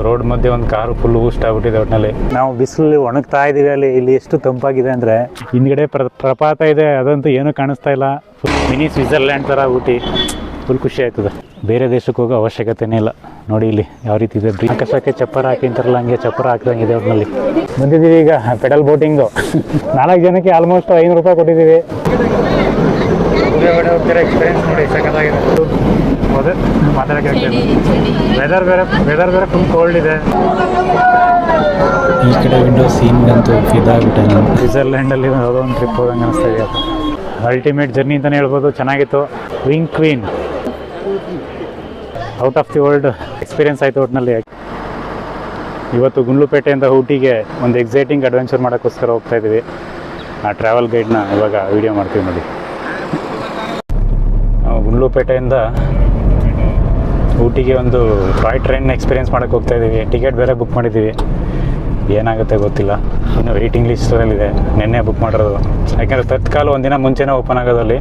Road ಮಧ್ಯೆ ಒಂದು car full ಊಸ್ಟ್ ಆಗ್ಬಿಟ್ಟಿದೆ. ಒಟ್ಟಿನಲ್ಲಿ ನಾವು ಬಿಸಿಲಲ್ಲಿ ಒಣಗ್ತಾ ಇದೀವಿ. ಇಲ್ಲಿ ಎಷ್ಟು ತಂಪಾಗಿದೆ ಅಂದರೆ ಹಿಂದ್ಗಡೆ ಪ್ರಪಾತ ಇದೆ, ಅದಂತೂ ಏನೂ ಕಾಣಿಸ್ತಾ ಇಲ್ಲ. ಮಿನಿ ಸ್ವಿಟ್ಜರ್ಲ್ಯಾಂಡ್ ಥರ ಊಟಿ. ಫುಲ್ ಖುಷಿ ಆಯ್ತದೆ. ಬೇರೆ ದೇಶಕ್ಕೆ ಹೋಗೋ ಅವಶ್ಯಕತೆನೇ ಇಲ್ಲ. ನೋಡಿ ಇಲ್ಲಿ ಯಾವ ರೀತಿ ಇದೆ. ಆಕಾಶಕ್ಕೆ ಚಪ್ಪರ ಹಾಕಿಂತಾರಲ್ಲ, ಹಂಗೆ ಚಪ್ಪರ ಹಾಕ್ದಂಗಿದೆ. ಒಟ್ಟಿನಲ್ಲಿ ಬಂದಿದ್ದೀವಿ ಈಗ ಪೆಡಲ್ ಬೋಟಿಂಗು. 4 ಜನಕ್ಕೆ ಆಲ್ಮೋಸ್ಟ್ 500 ರೂಪಾಯಿ ಕೊಟ್ಟಿದ್ದೀವಿ. ಹೋಗ್ತಾರೆ ಎಕ್ಸ್ಪೀರಿಯನ್ಸ್ ನೋಡಿ, ಸಖತ್ತಾಗಿದೆ. ಮಾತಾಡೋಕ್ಕೆ ವೆದರ್ ಬೇರೆ ಫುಲ್ ಕೋಲ್ಡ್ ಇದೆ. ಈ ಕಡೆ ವಿಂಡೋ ಸೀನ್ ಅಂತೂ ಫಿದಾಗ್ಬಿಟ್ಟೆ ನಾನು. ಸ್ವಿಟ್ಜರ್ಲ್ಯಾಂಡಲ್ಲಿ ಯಾವುದೋ ಒಂದು ಟ್ರಿಪ್ ಹೋದಂಗೆ ಅನಿಸ್ತಾ ಇದೆ. ಅಲ್ಟಿಮೇಟ್ ಜರ್ನಿ ಅಂತಲೇ ಹೇಳ್ಬೋದು. ಚೆನ್ನಾಗಿತ್ತು. Wing queen out of the world experience ಆಯಿತು ಒಟ್ಟಿನಲ್ಲಿ. ಇವತ್ತು ಗುಂಡ್ಲುಪೇಟೆಯಿಂದ ಊಟಿಗೆ ಒಂದು ಎಕ್ಸೈಟಿಂಗ್ ಅಡ್ವೆಂಚರ್ ಮಾಡೋಕ್ಕೋಸ್ಕರ ಹೋಗ್ತಾ ಇದ್ದೀವಿ. ಆ ಟ್ರಾವೆಲ್ ಗೈಡ್ನ ಇವಾಗ ವಿಡಿಯೋ ಮಾಡ್ತೀವಿ ನೋಡಿ. ನಾವು ಗುಂಡ್ಲುಪೇಟೆಯಿಂದ ಊಟಿಗೆ ಒಂದು ಟಾಯ್ ಟ್ರೈನ್ ಎಕ್ಸ್ಪೀರಿಯೆನ್ಸ್ ಮಾಡೋಕ್ಕೆ ಹೋಗ್ತಾ ಇದ್ದೀವಿ. ಟಿಕೆಟ್ ಬೇರೆ ಬುಕ್ ಮಾಡಿದ್ದೀವಿ. ಏನಾಗುತ್ತೆ ಗೊತ್ತಿಲ್ಲ, ಇನ್ನು ವೆಯ್ಟಿಂಗ್ ಲಿಸ್ಟಲ್ಲಿದೆ. ನಿನ್ನೆ ಬುಕ್ ಮಾಡಿರೋದು. ಯಾಕೆಂದರೆ ತತ್ಕಾಲ ಒಂದಿನ ಮುಂಚೆನೇ ಓಪನ್ ಆಗೋದಲ್ಲಿ.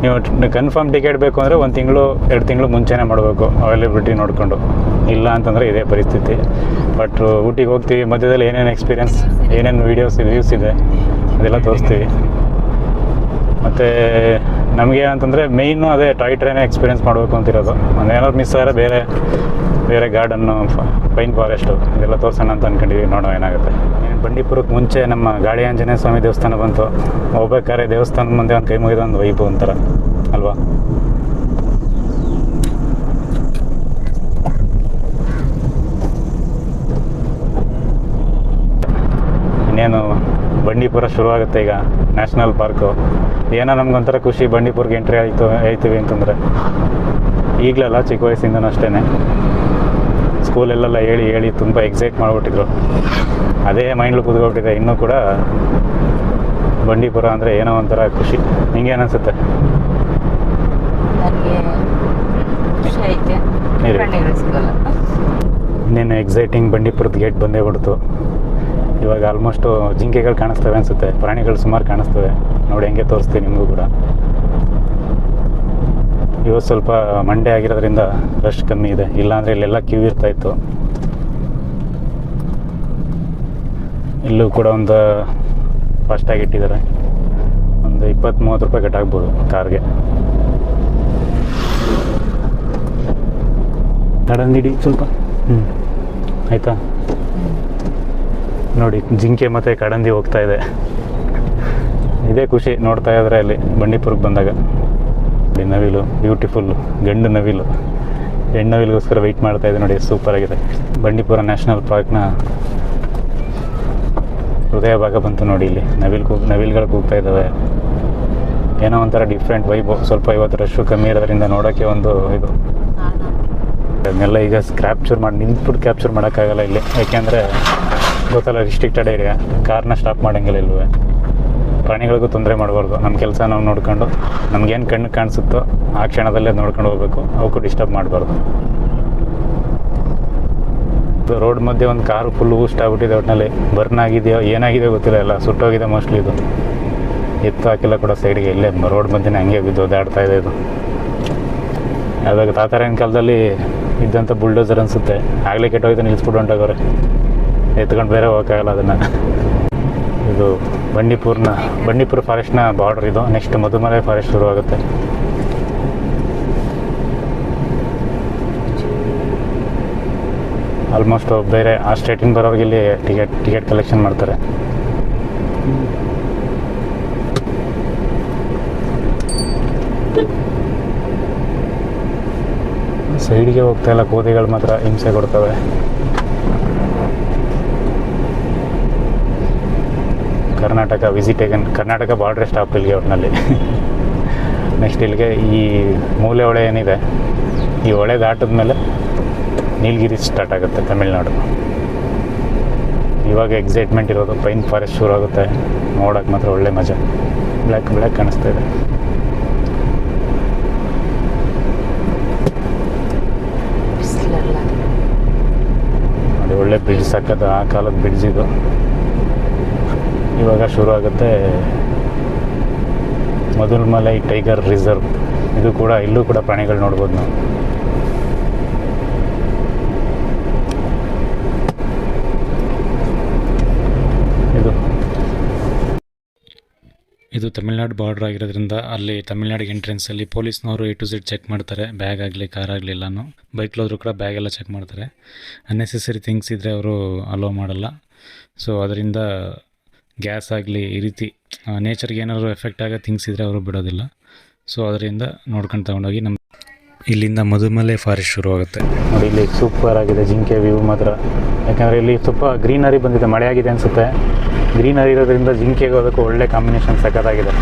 ನೀವು ಕನ್ಫರ್ಮ್ ಟಿಕೆಟ್ ಬೇಕು ಅಂದರೆ 1 ತಿಂಗಳು 2 ತಿಂಗಳು ಮುಂಚೆನೇ ಮಾಡಬೇಕು, ಅವೈಲೇಬಿಲಿಟಿ ನೋಡಿಕೊಂಡು. ಇಲ್ಲ ಅಂತಂದರೆ ಇದೇ ಪರಿಸ್ಥಿತಿ. ಬಟ್ ಊಟಿಗೆ ಹೋಗ್ತೀವಿ, ಮಧ್ಯದಲ್ಲಿ ಏನೇನು ಎಕ್ಸ್ಪೀರಿಯೆನ್ಸ್, ಏನೇನು ವೀಡಿಯೋಸ್ ರಿವ್ಯೂಸ್ ಇದೆ ಅದೆಲ್ಲ ತೋರಿಸ್ತೀವಿ. ಮತ್ತು ನಮಗೆ ಏನಂತಂದರೆ ಮೇಯ್ನು ಅದೇ ಟಾಯ್ ಟ್ರೈನೇ ಎಕ್ಸ್ಪೀರಿಯೆನ್ಸ್ ಮಾಡಬೇಕು ಅಂತಿರೋದು. ಏನಾದ್ರು ಮಿಸ್ ಆದರೆ ಬೇರೆ ಗಾರ್ಡನ್ನು, ಪೈನ್ ಫಾರೆಸ್ಟು ಇದೆಲ್ಲ ತೋರಿಸೋಣ ಅಂತ ಅಂದ್ಕೊಂಡಿವಿ. ನೋಡೋ ಏನಾಗುತ್ತೆ. ಬಂಡೀಪುರಕ್ಕೆ ಮುಂಚೆ ನಮ್ಮ ಗಾಳಿ ಆಂಜನೇಯ ಸ್ವಾಮಿ ದೇವಸ್ಥಾನ ಬಂತು. ಹೋಗ್ಬೇಕಾದ್ರೆ ದೇವಸ್ಥಾನದ ಮುಂದೆ ಒಂದು ಕೈ ಮುಗಿದ ಒಂದು ವೈಭವ ಒಂಥರ ಅಲ್ವಾ. ಇನ್ನೇನು ಬಂಡೀಪುರ ಶುರುವಾಗುತ್ತೆ ಈಗ. ನ್ಯಾಷನಲ್ ಪಾರ್ಕು ಏನೋ ನಮ್ಗೊಂಥರ ಖುಷಿ. ಬಂಡೀಪುರ್ಗೆ ಎಂಟ್ರಿ ಆಯ್ತೀವಿ ಅಂತಂದರೆ. ಈಗಲಲ್ಲ, ಚಿಕ್ಕ ವಯಸ್ಸಿಂದನೂ ಅಷ್ಟೇ. ಸ್ಕೂಲಲ್ಲೆಲ್ಲ ಹೇಳಿ ತುಂಬ ಎಕ್ಸೈಟ್ ಮಾಡಿಬಿಟ್ಟಿದ್ರು. ಅದೇ ಮೈಂಡ್ಲು ಕೂತ್ಕೊಬಿಟ್ಟಿದೆ. ಇನ್ನೂ ಕೂಡ ಬಂಡೀಪುರ ಅಂದರೆ ಏನೋ ಒಂಥರ ಖುಷಿ. ನಿಂಗೆ ಏನನ್ಸುತ್ತೆ? ಇನ್ನೇನು ಎಕ್ಸೈಟಿಂಗ್ ಬಂಡೀಪುರದ ಗೇಟ್ ಬಂದೇ ಬಿಡ್ತು. ಇವಾಗ ಆಲ್ಮೋಸ್ಟು ಜಿಂಕೆಗಳು ಕಾಣಿಸ್ತವೆ ಅನಿಸುತ್ತೆ. ಪ್ರಾಣಿಗಳು ಸುಮಾರು ಕಾಣಿಸ್ತವೆ ನೋಡಿ. ಹೆಂಗೆ ತೋರಿಸ್ತೀನಿ ನಿಮಗೂ ಕೂಡ. ಇವತ್ತು ಸ್ವಲ್ಪ ಮಂಡೇ ಆಗಿರೋದ್ರಿಂದ ರಶ್ ಕಮ್ಮಿ ಇದೆ. ಇಲ್ಲಾಂದರೆ ಇಲ್ಲೆಲ್ಲ ಕ್ಯೂ ಇರ್ತಾಯಿತ್ತು. ಇಲ್ಲೂ ಕೂಡ ಒಂದು ಫಾಸ್ಟಾಗಿ ಇಟ್ಟಿದ್ದಾರೆ. ಒಂದು 20-30 ರೂಪಾಯಿ ಕಟ್ಟಾಗ್ಬೋದು ಕಾರ್ಗೆ. ಕಡಂದಿಡಿ ಸ್ವಲ್ಪ ಆಯಿತಾ. ನೋಡಿ ಜಿಂಕೆ ಮತ್ತು ಕಡಂದಿ ಹೋಗ್ತಾ ಇದೆ. ಇದೇ ಖುಷಿ ನೋಡ್ತಾ ಇದ್ರೆ ಅಲ್ಲಿ ಬಂಡೀಪುರಕ್ಕೆ ಬಂದಾಗ. ನವಿಲು ಬ್ಯೂಟಿಫುಲ್ ಗಂಡು ನವಿಲು. ಹೆಣ್ಣು ನವಿಲಿಗೋಸ್ಕರ ವೆಯ್ಟ್ ಮಾಡ್ತಾ ಇದೆ ನೋಡಿ. ಸೂಪರಾಗಿದೆ. ಬಂಡೀಪುರ ನ್ಯಾಷನಲ್ ಪಾರ್ಕ್ನ ಹೃದಯ ಭಾಗ ಬಂತು ನೋಡಿ. ಇಲ್ಲಿ ನವಿಲ್ಗಳು ಕೂಗ್ತಾ ಇದ್ದಾವೆ. ಏನೋ ಒಂಥರ ಡಿಫ್ರೆಂಟ್ ವೈಬು. ಸ್ವಲ್ಪ ಇವತ್ತು ರಶ್ಶು ಕಮ್ಮಿ ಇರೋದ್ರಿಂದ ನೋಡೋಕ್ಕೆ ಒಂದು ಇದು. ಅದನ್ನೆಲ್ಲ ಈಗ ನಿಂತ್ಬಿಟ್ಟು ಕ್ಯಾಪ್ಚರ್ ಮಾಡೋಕ್ಕಾಗಲ್ಲ ಇಲ್ಲಿ. ಯಾಕೆಂದರೆ ಗೊತ್ತಲ್ಲ, ರಿಸ್ಟ್ರಿಕ್ಟೆಡ್ ಏರಿಯಾ. ಕಾರ್ನ ಸ್ಟಾಪ್ ಮಾಡೋಂಗಿಲ್ಲ ಇಲ್ವೇ. ಪ್ರಾಣಿಗಳಿಗೂ ತೊಂದರೆ ಮಾಡಬಾರ್ದು. ನಮ್ಮ ಕೆಲಸ ನಾವು ನೋಡ್ಕೊಂಡು ನಮಗೇನು ಕಣ್ಣು ಕಾಣಿಸುತ್ತೋ ಆ ಕ್ಷಣದಲ್ಲೇ ನೋಡ್ಕೊಂಡು ಹೋಗ್ಬೇಕು. ಅವಕ್ಕೂ ಡಿಸ್ಟರ್ಬ್ ಮಾಡಬಾರ್ದು. ರೋಡ್ ಮಧ್ಯೆ ಒಂದು ಕಾರು ಫುಲ್ ಊಸ್ಟ್ ಆಗ್ಬಿಟ್ಟಿದೆ. ಒಟ್ಟಿನಲ್ಲಿ ಬರ್ನ್ ಆಗಿದೆಯೋ ಏನಾಗಿದೆಯೋ ಗೊತ್ತಿಲ್ಲ. ಎಲ್ಲ ಸುಟ್ಟೋಗಿದೆ ಮೋಸ್ಟ್ಲಿ. ಇದು ಎತ್ತು ಹಾಕಿಲ್ಲ ಕೂಡ ಸೈಡ್ಗೆ. ಇಲ್ಲೇ ರೋಡ್ ಮಧ್ಯೆ ಹಂಗೆ ಬಿದ್ದು ಓದಾಡ್ತಾ ಇದೆ. ಇದು ಯಾವುದಾಗ ತಾತರಾಯನ ಕಾಲದಲ್ಲಿ ಇದ್ದಂಥ ಬುಲ್ಡೋಸರ್ ಅನಿಸುತ್ತೆ. ಆಗಲೇ ಕೆಟ್ಟೋಯ್ತು, ನಿಲ್ಲಿಸ್ಬಿಟ್ಟು ಹೊಂಟೋಗೋರೆ. ಎತ್ಕೊಂಡು ಬೇರೆ ಹೋಗೋಕ್ಕಾಗಲ್ಲ ಅದನ್ನು. ಇದು ಬಂಡೀಪುರ ಫಾರೆಸ್ಟ್ನ ಬಾರ್ಡರ್ ಇದು. ನೆಕ್ಸ್ಟ್ ಮಧುಮಲೈ ಫಾರೆಸ್ಟ್ ಶುರುವಾಗುತ್ತೆ. ಆಲ್ಮೋಸ್ಟ್ ಬೇರೆ ಆ ಸ್ಟೇಟಿಂದ ಬರೋರಿಗೆ ಇಲ್ಲಿ ಟಿಕೆಟ್ ಕಲೆಕ್ಷನ್ ಮಾಡ್ತಾರೆ. ಸೈಡ್ಗೆ ಹೋಗ್ತಾ ಇಲ್ಲ. ಕೋದಿಗಳು ಮಾತ್ರ ಹಿಂಸೆ ಕೊಡ್ತವೆ. ಕರ್ನಾಟಕ ಬಾರ್ಡ್ರೆ ಸ್ಟಾಪ್ ಇಲ್ಲಿಗೆ ಒಟ್ಟಿನಲ್ಲಿ. ನೆಕ್ಸ್ಟ್ ಇಲ್ಲಿಗೆ ಈ ಮೂಲೆ ಹೊಳೆ ಏನಿದೆ, ಈ ಹೊಳೆ ದಾಟಿದ ಮೇಲೆ ನೀಲಗಿರಿ ಸ್ಟಾರ್ಟ್ ಆಗುತ್ತೆ, ತಮಿಳ್ನಾಡು. ಇವಾಗ ಎಕ್ಸೈಟ್ಮೆಂಟ್ ಇರೋದು. ಪೈನ್ ಫಾರೆಸ್ಟ್ ಶುರು ಆಗುತ್ತೆ. ನೋಡೋಕೆ ಮಾತ್ರ ಒಳ್ಳೆ ಮಜಾ. ಬ್ಲ್ಯಾಕ್ ಕಾಣಿಸ್ತಾ ಇದೆ. ನೋಡಿ ಒಳ್ಳೆ ಬ್ರಿಡ್ಜ್ ಸಾಕದ. ಆ ಕಾಲದ ಬ್ರಿಡ್ಜ್ ಇದು. ಇವಾಗ ಶುರು ಆಗುತ್ತೆ ಮಧುಮಲೈ ಟೈಗರ್ ರಿಸರ್ವ್. ಇಲ್ಲೂ ಕೂಡ ಪ್ರಾಣಿಗಳು ನೋಡ್ಬೋದು ನಾವು. ಇದು ತಮಿಳ್ನಾಡು ಬಾರ್ಡ್ರ್ ಆಗಿರೋದ್ರಿಂದ ಅಲ್ಲಿ ತಮಿಳ್ನಾಡಿಗೆ ಎಂಟ್ರೆನ್ಸಲ್ಲಿ ಪೊಲೀಸ್ನವರು A to Z ಚೆಕ್ ಮಾಡ್ತಾರೆ, ಬ್ಯಾಗ್ ಆಗಲಿ ಕಾರ್ ಆಗಲಿ ಎಲ್ಲನೂ. ಬೈಕ್ಲಿ ಹೋದ್ರೂ ಕೂಡ ಬ್ಯಾಗ್ ಎಲ್ಲ ಚೆಕ್ ಮಾಡ್ತಾರೆ. ಅನ್ನೆಸೆಸರಿ ಥಿಂಗ್ಸ್ ಇದ್ದರೆ ಅವರು ಅಲೋ ಮಾಡಲ್ಲ. ಸೊ ಅದರಿಂದ ಗ್ಯಾಸ್ ಆಗಲಿ ಈ ರೀತಿ ನೇಚರ್ಗೆ ಏನಾದರೂ ಎಫೆಕ್ಟ್ ಆಗೋ ಥಿಂಗ್ಸ್ ಇದ್ದರೆ ಅವರು ಬಿಡೋದಿಲ್ಲ. ಸೊ ಅದರಿಂದ ನೋಡ್ಕೊಂಡು ತಗೊಂಡೋಗಿ ನಮ್ಮ ಇಲ್ಲಿಂದ ಮಧುಮಲೆ ಫಾರೆಸ್ಟ್ ಶುರುವಾಗುತ್ತೆ ನೋಡಿ. ಇಲ್ಲಿ ಸೂಪರ್ ಆಗಿದೆ ಜಿಂಕೆ ವ್ಯೂ ಮಾತ್ರ. ಯಾಕಂದರೆ ಇಲ್ಲಿ ಸ್ವಲ್ಪ ಗ್ರೀನರಿ ಬಂದಿದೆ, ಮಳೆ ಆಗಿದೆ ಅನಿಸುತ್ತೆ. ಗ್ರೀನರಿ ಇರೋದ್ರಿಂದ ಜಿಂಕೆಗೆ ಹೋಗೋದಕ್ಕೂ ಒಳ್ಳೆ ಕಾಂಬಿನೇಷನ್ ಸಖತ್ತಾಗಿದೆ.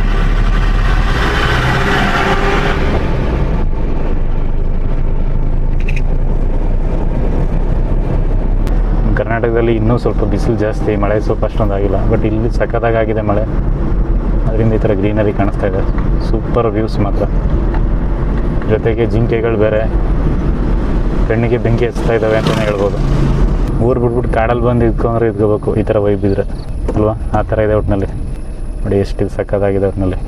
ಕರ್ನಾಟಕದಲ್ಲಿ ಇನ್ನೂ ಸ್ವಲ್ಪ ಬಿಸಿಲು ಜಾಸ್ತಿ, ಮಳೆ ಸ್ವಲ್ಪ ಅಷ್ಟೊಂದಾಗಿಲ್ಲ. ಬಟ್ ಇಲ್ಲಿ ಸಖತ್ತಾಗಿದೆ ಮಳೆ, ಅದರಿಂದ ಈ ಥರ ಗ್ರೀನರಿ ಕಾಣಿಸ್ತಾ ಇದೆ. ಸೂಪರ್ ವ್ಯೂಸ್ ಮಾತ್ರ. ಜೊತೆಗೆ ಜಿಂಕೆಗಳು ಬೇರೆ ಕಣ್ಣಿಗೆ ಬೆಂಕಿ ಹಚ್ತಾ ಇದ್ದಾವೆ ಅಂತಲೇ ಹೇಳ್ಬೋದು. ಊರು ಬಿಟ್ಬಿಟ್ಟು ಕಾಡಲ್ಲಿ ಬಂದು ಇದ್ಕೊಂಡ್ರೆ ಇದ್ಕೋಬೇಕು, ಈ ಥರ ವೈಬ್ ಇದ್ರೆ ಅಲ್ವಾ. ಆ ಥರ ಇದೆ ಒಟ್ಟಿನಲ್ಲಿ. ನೋಡಿ ಎಷ್ಟು ಸಕ್ಕತ್ತಾಗಿದೆ ಒಟ್ಟಿನಲ್ಲಿ,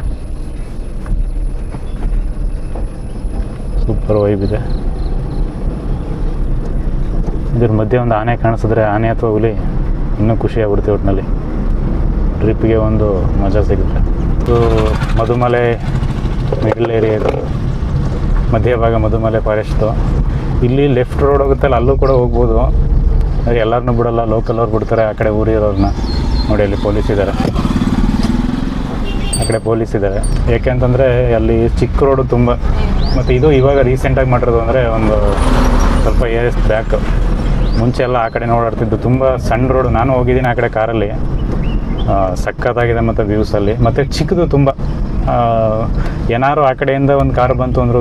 ಸೂಪರ್ ವೈಬ್ ಇದೆ. ಇದ್ರ ಮಧ್ಯೆ ಒಂದು ಆನೆ ಕಾಣಿಸಿದ್ರೆ, ಆನೆ ಅಥವಾ ಹುಲಿ, ಇನ್ನೂ ಖುಷಿ ಆಗ್ಬಿಡುತ್ತೆ ಒಟ್ಟಿನಲ್ಲಿ. ಟ್ರಿಪ್ಪಿಗೆ ಒಂದು ಮಜಾ ಸಿಗುತ್ತೆ. ಇದು ಮಧುಮಲೆ ಮಿಡಲ್ ಏರಿಯಾ, ಇದು ಮಧ್ಯಭಾಗ ಮಧುಮಲೆ ಫಾರೆಸ್ಟು. ಇಲ್ಲಿ ಲೆಫ್ಟ್ ರೋಡ್ ಹೋಗುತ್ತಲ್ಲ, ಅಲ್ಲೂ ಕೂಡ ಹೋಗ್ಬೋದು. ಎಲ್ಲರನ್ನೂ ಬಿಡೋಲ್ಲ, ಲೋಕಲ್ ಅವ್ರು ಬಿಡ್ತಾರೆ. ಆ ಕಡೆ ಊರಿರೋರನ್ನ ನೋಡಿ, ಅಲ್ಲಿ ಪೊಲೀಸ್ ಇದ್ದಾರೆ, ಆ ಕಡೆ ಪೊಲೀಸ್ ಇದ್ದಾರೆ. ಏಕೆಂತಂದರೆ ಅಲ್ಲಿ ಚಿಕ್ಕ ರೋಡು ತುಂಬ. ಮತ್ತು ಇದು ಇವಾಗ ರೀಸೆಂಟಾಗಿ ಮಾಡಿರೋದು, ಅಂದರೆ ಒಂದು ಸ್ವಲ್ಪ ಇಯರ್ಸ್ ಬ್ಯಾಕ್. ಮುಂಚೆ ಎಲ್ಲ ಆ ಕಡೆ ಓಡಾಡ್ತಿದ್ದು, ತುಂಬ ಸಣ್ಣ ರೋಡು. ನಾನು ಹೋಗಿದ್ದೀನಿ ಆ ಕಡೆ ಕಾರಲ್ಲಿ, ಸಖತ್ತಾಗಿದೆ. ಮತ್ತು ವ್ಯೂಸಲ್ಲಿ ಮತ್ತು ಚಿಕ್ಕದು ತುಂಬ. ಏನಾರು ಆ ಕಡೆಯಿಂದ ಒಂದು ಕಾರ್ ಬಂತು ಅಂದ್ರೂ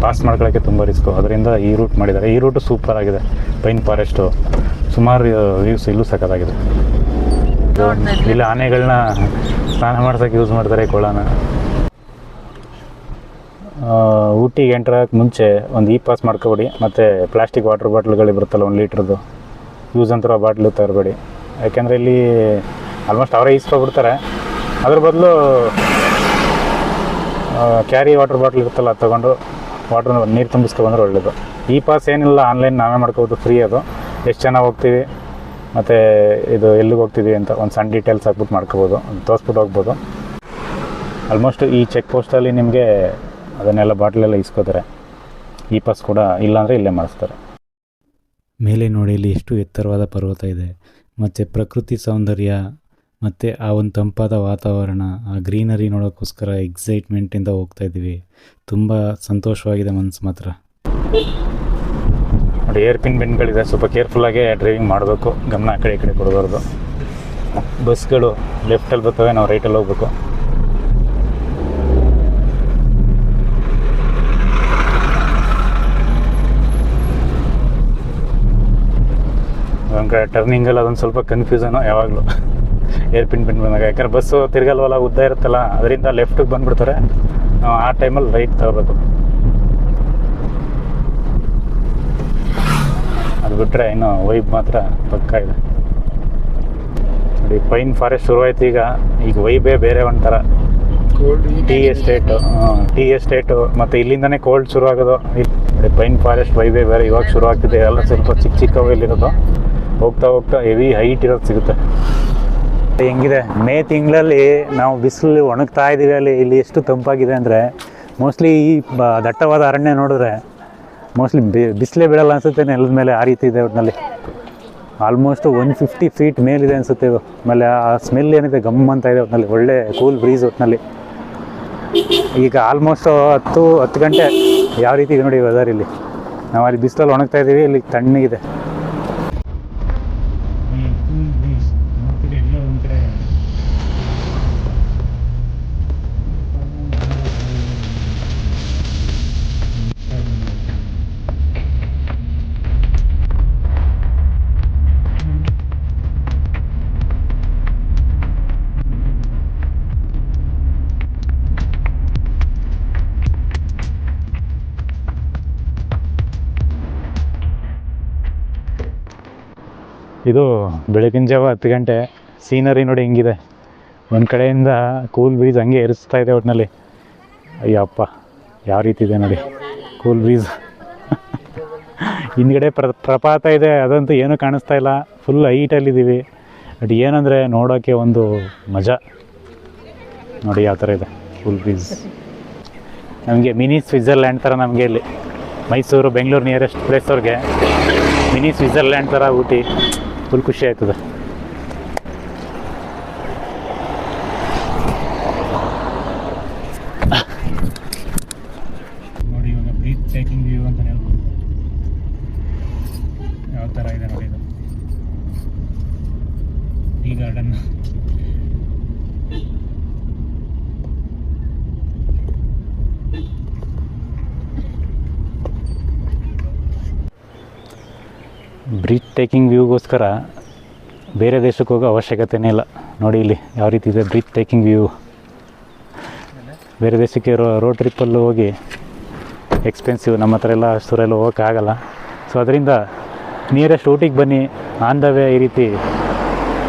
ಪಾಸ್ ಮಾಡ್ಕೊಳ್ಳೋಕ್ಕೆ ತುಂಬ ರಿಸ್ಕು. ಅದರಿಂದ ಈ ರೂಟ್ ಮಾಡಿದ್ದಾರೆ. ಈ ರೂಟು ಸೂಪರ್ ಆಗಿದೆ. ಪೈನ್ ಫಾರೆಸ್ಟು, ಸುಮಾರು ವ್ಯೂಸ್ ಇಲ್ಲೂ ಸಖತ್ತಾಗಿದೆ. ಇಲ್ಲಿ ಆನೆಗಳನ್ನ ಸ್ನಾನ ಮಾಡ್ಸೋಕ್ಕೆ ಯೂಸ್ ಮಾಡ್ತಾರೆ ಕೊಳನ. ಊಟಿಗೆ ಎಂಟ್ರಾಗಕ್ಕೆ ಮುಂಚೆ ಒಂದು ಪಾಸ್ ಮಾಡ್ಕೊಬೇಡಿ. ಮತ್ತು ಪ್ಲಾಸ್ಟಿಕ್ ವಾಟರ್ ಬಾಟ್ಲ್ಗಳು ಬರುತ್ತಲ್ಲ 1 ಲೀಟ್ರದ್ದು, ಯೂಸ್ ಅಂತರ ಬಾಟ್ಲು ತರಬೇಡಿ. ಯಾಕೆಂದರೆ ಇಲ್ಲಿ ಆಲ್ಮೋಸ್ಟ್ ಅವರೇ ಈಸ್ಕೊಬಿಡ್ತಾರೆ. ಅದ್ರ ಬದಲು ಕ್ಯಾರಿ ವಾಟರ್ ಬಾಟ್ಲ್ ಇರುತ್ತಲ್ಲ, ಅದು ತೊಗೊಂಡು ನೀರು ತುಂಬಿಸ್ಕೊಬಂದ್ರೆ ಒಳ್ಳೆಯದು. ಪಾಸ್ ಏನಿಲ್ಲ, ಆನ್ಲೈನ್ ನಾವೇ ಮಾಡ್ಕೋಬೋದು, ಫ್ರೀ ಅದು. ಎಷ್ಟು ಜನ ಹೋಗ್ತೀವಿ ಮತ್ತು ಇದು ಎಲ್ಲಿಗೆ ಹೋಗ್ತಿದ್ದೀವಿ ಅಂತ ಒಂದು ಸಣ್ಣ ಡೀಟೇಲ್ಸ್ ಹಾಕ್ಬಿಟ್ಟು ಮಾಡ್ಕೋಬೋದು, ತೋರಿಸ್ಬಿಟ್ಟು ಹೋಗ್ಬೋದು. ಆಲ್ಮೋಸ್ಟ್ ಈ ಚೆಕ್ ಪೋಸ್ಟಲ್ಲಿ ನಿಮಗೆ ಅದನ್ನೆಲ್ಲ ಬಾಟ್ಲೆಲ್ಲ ಇಸ್ಕೋತಾರೆ. ಪಾಸ್ ಕೂಡ ಇಲ್ಲಾಂದರೆ ಇಲ್ಲೇ ಮಾಡಿಸ್ತಾರೆ. ಮೇಲೆ ನೋಡಿ, ಇಲ್ಲಿ ಎಷ್ಟು ಎತ್ತರವಾದ ಪರ್ವತ ಇದೆ, ಮತ್ತು ಪ್ರಕೃತಿ ಸೌಂದರ್ಯ, ಮತ್ತು ಆ ಒಂದು ತಂಪಾದ ವಾತಾವರಣ, ಆ ಗ್ರೀನರಿ ನೋಡೋಕ್ಕೋಸ್ಕರ ಎಕ್ಸೈಟ್ಮೆಂಟಿಂದ ಹೋಗ್ತಾ ಇದ್ದೀವಿ. ತುಂಬ ಸಂತೋಷವಾಗಿದೆ ಮನಸ್ಸು ಮಾತ್ರ. ನೋಡಿ, ಏರ್ ಪಿನ್ಗಳಿದೆ, ಸ್ವಲ್ಪ ಕೇರ್ಫುಲ್ಲಾಗಿ ಡ್ರೈವಿಂಗ್ ಮಾಡಬೇಕು. ಗಮನ ಆ ಕಡೆ ಈ ಕಡೆ ಕೊಡಬಾರ್ದು. ಬಸ್ಗಳು ಲೆಫ್ಟಲ್ಲಿ ಬರ್ತವೆ, ನಾವು ರೈಟಲ್ಲಿ ಹೋಗ್ಬೇಕು. ಟರ್ನಿಂಗಲ್ಲಿ ಅದೊಂದು ಸ್ವಲ್ಪ ಕನ್ಫ್ಯೂಸನು ಯಾವಾಗಲೂ ಏರ್ ಪಿನ್ ಬಂದಾಗ. ಯಾಕಂದ್ರೆ ಬಸ್ಸು ತಿರ್ಗಲ್ವಲ್ಲ, ಉದ್ದ ಇರುತ್ತಲ್ಲ, ಅದರಿಂದ ಲೆಫ್ಟಿಗೆ ಬಂದುಬಿಡ್ತಾರೆ. ನಾವು ಆ ಟೈಮಲ್ಲಿ ರೈಟ್ ತಗೋಬೇಕು. ಅದು ಬಿಟ್ಟರೆ ಇನ್ನು ವೈಬ್ ಮಾತ್ರ ಪಕ್ಕ ಇದೆ. ನೋಡಿ, ಪೈನ್ ಫಾರೆಸ್ಟ್ ಶುರುವಾಯ್ತು ಈಗ ವೈಬೇ ಬೇರೆ ಒಂಥರ. ಟೀ ಎಸ್ಟೇಟು ಮತ್ತು ಇಲ್ಲಿಂದನೇ ಕೋಲ್ಡ್ ಶುರು ಆಗೋದು. ನೋಡಿ, ಪೈನ್ ಫಾರೆಸ್ಟ್ ವೈಬೇ ಬೇರೆ ಇವಾಗ ಶುರು ಆಗ್ತಿದೆ. ಎಲ್ಲ ಸ್ವಲ್ಪ ಚಿಕ್ಕ ಇಲ್ಲಿರೋದು, ಹೋಗ್ತಾ ಹೆವಿ ಹೈಟ್ ಇರೋದು ಸಿಗುತ್ತೆ. ಹೆಂಗಿದೆ, ಮೇ ತಿಂಗಳಲ್ಲಿ ನಾವು ಬಿಸಿಲು ಒಣಗ್ತಾ ಇದ್ದೀವಿ. ಇಲ್ಲಿ ಎಷ್ಟು ತಂಪಾಗಿದೆ ಅಂದರೆ, ಮೋಸ್ಟ್ಲಿ ಈ ದಟ್ಟವಾದ ಅರಣ್ಯ ನೋಡಿದ್ರೆ ಮೋಸ್ಟ್ಲಿ ಬಿಸಿಲೇ ಬೀಳಲ್ಲ ಅನಿಸುತ್ತೆ ನೆಲದ ಮೇಲೆ. ಆ ರೀತಿ ಇದೆ ಒಟ್ಟಿನಲ್ಲಿ. ಆಲ್ಮೋಸ್ಟ್ 150 ಫೀಟ್ ಮೇಲಿದೆ ಅನಿಸುತ್ತೆ ಇದು. ಆಮೇಲೆ ಆ ಸ್ಮೆಲ್ ಏನಿದೆ ಗಮ್ ಅಂತ ಇದೆ ಒಟ್ಟಿನಲ್ಲಿ. ಒಳ್ಳೆ ಕೂಲ್ ಬ್ರೀಸ್ ಒಟ್ಟಿನಲ್ಲಿ. ಈಗ ಆಲ್ಮೋಸ್ಟ್ 10 ಗಂಟೆ. ಯಾವ ರೀತಿ ಇದೆ ನೋಡಿ ವೆದರ್ ಇಲ್ಲಿ. ನಾವು ಅಲ್ಲಿ ಬಿಸಿಲಲ್ಲಿ ಒಣಗ್ತಾ ಇದ್ದೀವಿ, ಇಲ್ಲಿ ತಣ್ಣಗಿದೆ. ಇದು ಬೆಳಗಿನ ಜಾವ 10 ಗಂಟೆ. ಸೀನರಿ ನೋಡಿ ಹೆಂಗಿದೆ. ಒಂದು ಕಡೆಯಿಂದ ಕೂಲ್ ಬ್ರೀಸ್ ಹಂಗೆ ಎರಿಸ್ತಾ ಇದೆ ಒಟ್ಟಿನಲ್ಲಿ. ಅಯ್ಯಪ್ಪ, ಯಾವ ರೀತಿ ಇದೆ ನೋಡಿ ಕೂಲ್ ಬ್ರೀಸ್. ಹಿಂದ್ಗಡೆ ಪ್ರಪಾತ ಇದೆ, ಅದಂತೂ ಏನೂ ಕಾಣಿಸ್ತಾ ಇಲ್ಲ. ಫುಲ್ ಹೈಟಲ್ಲಿದ್ದೀವಿ. ಬಟ್ ಏನಂದರೆ ನೋಡೋಕ್ಕೆ ಒಂದು ಮಜಾ. ನೋಡಿ ಯಾವ ಥರ ಇದೆ ಫುಲ್ ಬ್ರಿಡ್ಜ್. ನಮಗೆ ಮಿನಿ ಸ್ವಿಟ್ಜರ್ಲ್ಯಾಂಡ್ ಥರ ನಮಗೆ ಇಲ್ಲಿ ಮೈಸೂರು ಬೆಂಗಳೂರು ನಿಯರೆಸ್ಟ್ ಪ್ಲೇಸ್ ಅವ್ರಿಗೆ ಮಿನಿ ಸ್ವಿಟ್ಜರ್ಲ್ಯಾಂಡ್ ಥರ ಊಟಿ ಫುಲ್ ಖುಷಿ ಆಯ್ತದೆ. ನೋಡಿ ಇವಾಗ ಬ್ರೀತ್ ಟೇಕಿಂಗ್ ವ್ಯೂ ಅಂತ ಹೇಳ್ಬೋದು. ಯಾವ ಥರ ಇದೆ ನೋಡಿ ಇದು ಈ ಗಾರ್ಡನ್. ಬ್ರೀತ್ ಟೇಕಿಂಗ್ ವ್ಯೂಗೋಸ್ಕರ ಬೇರೆ ದೇಶಕ್ಕೆ ಹೋಗೋ ಅವಶ್ಯಕತೆಯೇ ಇಲ್ಲ. ನೋಡಿ ಇಲ್ಲಿ ಯಾವ ರೀತಿ ಇದೆ ಬ್ರೀತ್ ಟೇಕಿಂಗ್ ವ್ಯೂ. ಬೇರೆ ದೇಶಕ್ಕೆ ರೋಡ್ ಟ್ರಿಪ್ಪಲ್ಲಿ ಹೋಗಿ ಎಕ್ಸ್ಪೆನ್ಸಿವ್, ನಮ್ಮ ಹತ್ರ ಎಲ್ಲ ಅಷ್ಟೂರೆಲ್ಲ ಹೋಗೋಕ್ಕಾಗಲ್ಲ. ಸೊ ಅದರಿಂದ ನಿಯರೆಸ್ಟ್ ಊಟಿಗೆ ಬನ್ನಿ, ಆನ್ ದ ವೇ ಈ ರೀತಿ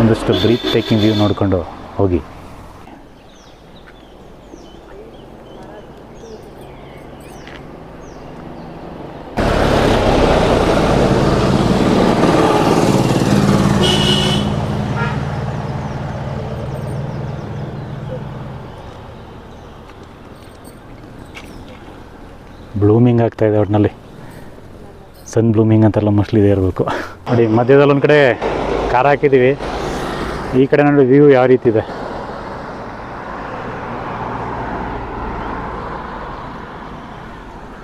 ಒಂದಷ್ಟು ಬ್ರೀತ್ ಟೇಕಿಂಗ್ ವ್ಯೂ ನೋಡಿಕೊಂಡು ಹೋಗಿ. ಬ್ಲೂಮಿಂಗ್ ಆಗ್ತಾಯಿದೆ ಒಟ್ಟಿನಲ್ಲಿ, ಸನ್ ಬ್ಲೂಮಿಂಗ್ ಅಂತೆಲ್ಲ ಮೋಸ್ಟ್ಲಿ ಇದೆ ಇರಬೇಕು. ನೋಡಿ ಮಧ್ಯದಲ್ಲಿ ಒಂದು ಕಡೆ ಕಾರ್ ಹಾಕಿದ್ದೀವಿ, ಈ ಕಡೆ ನೋಡಿ ವ್ಯೂ ಯಾವ ರೀತಿ ಇದೆ.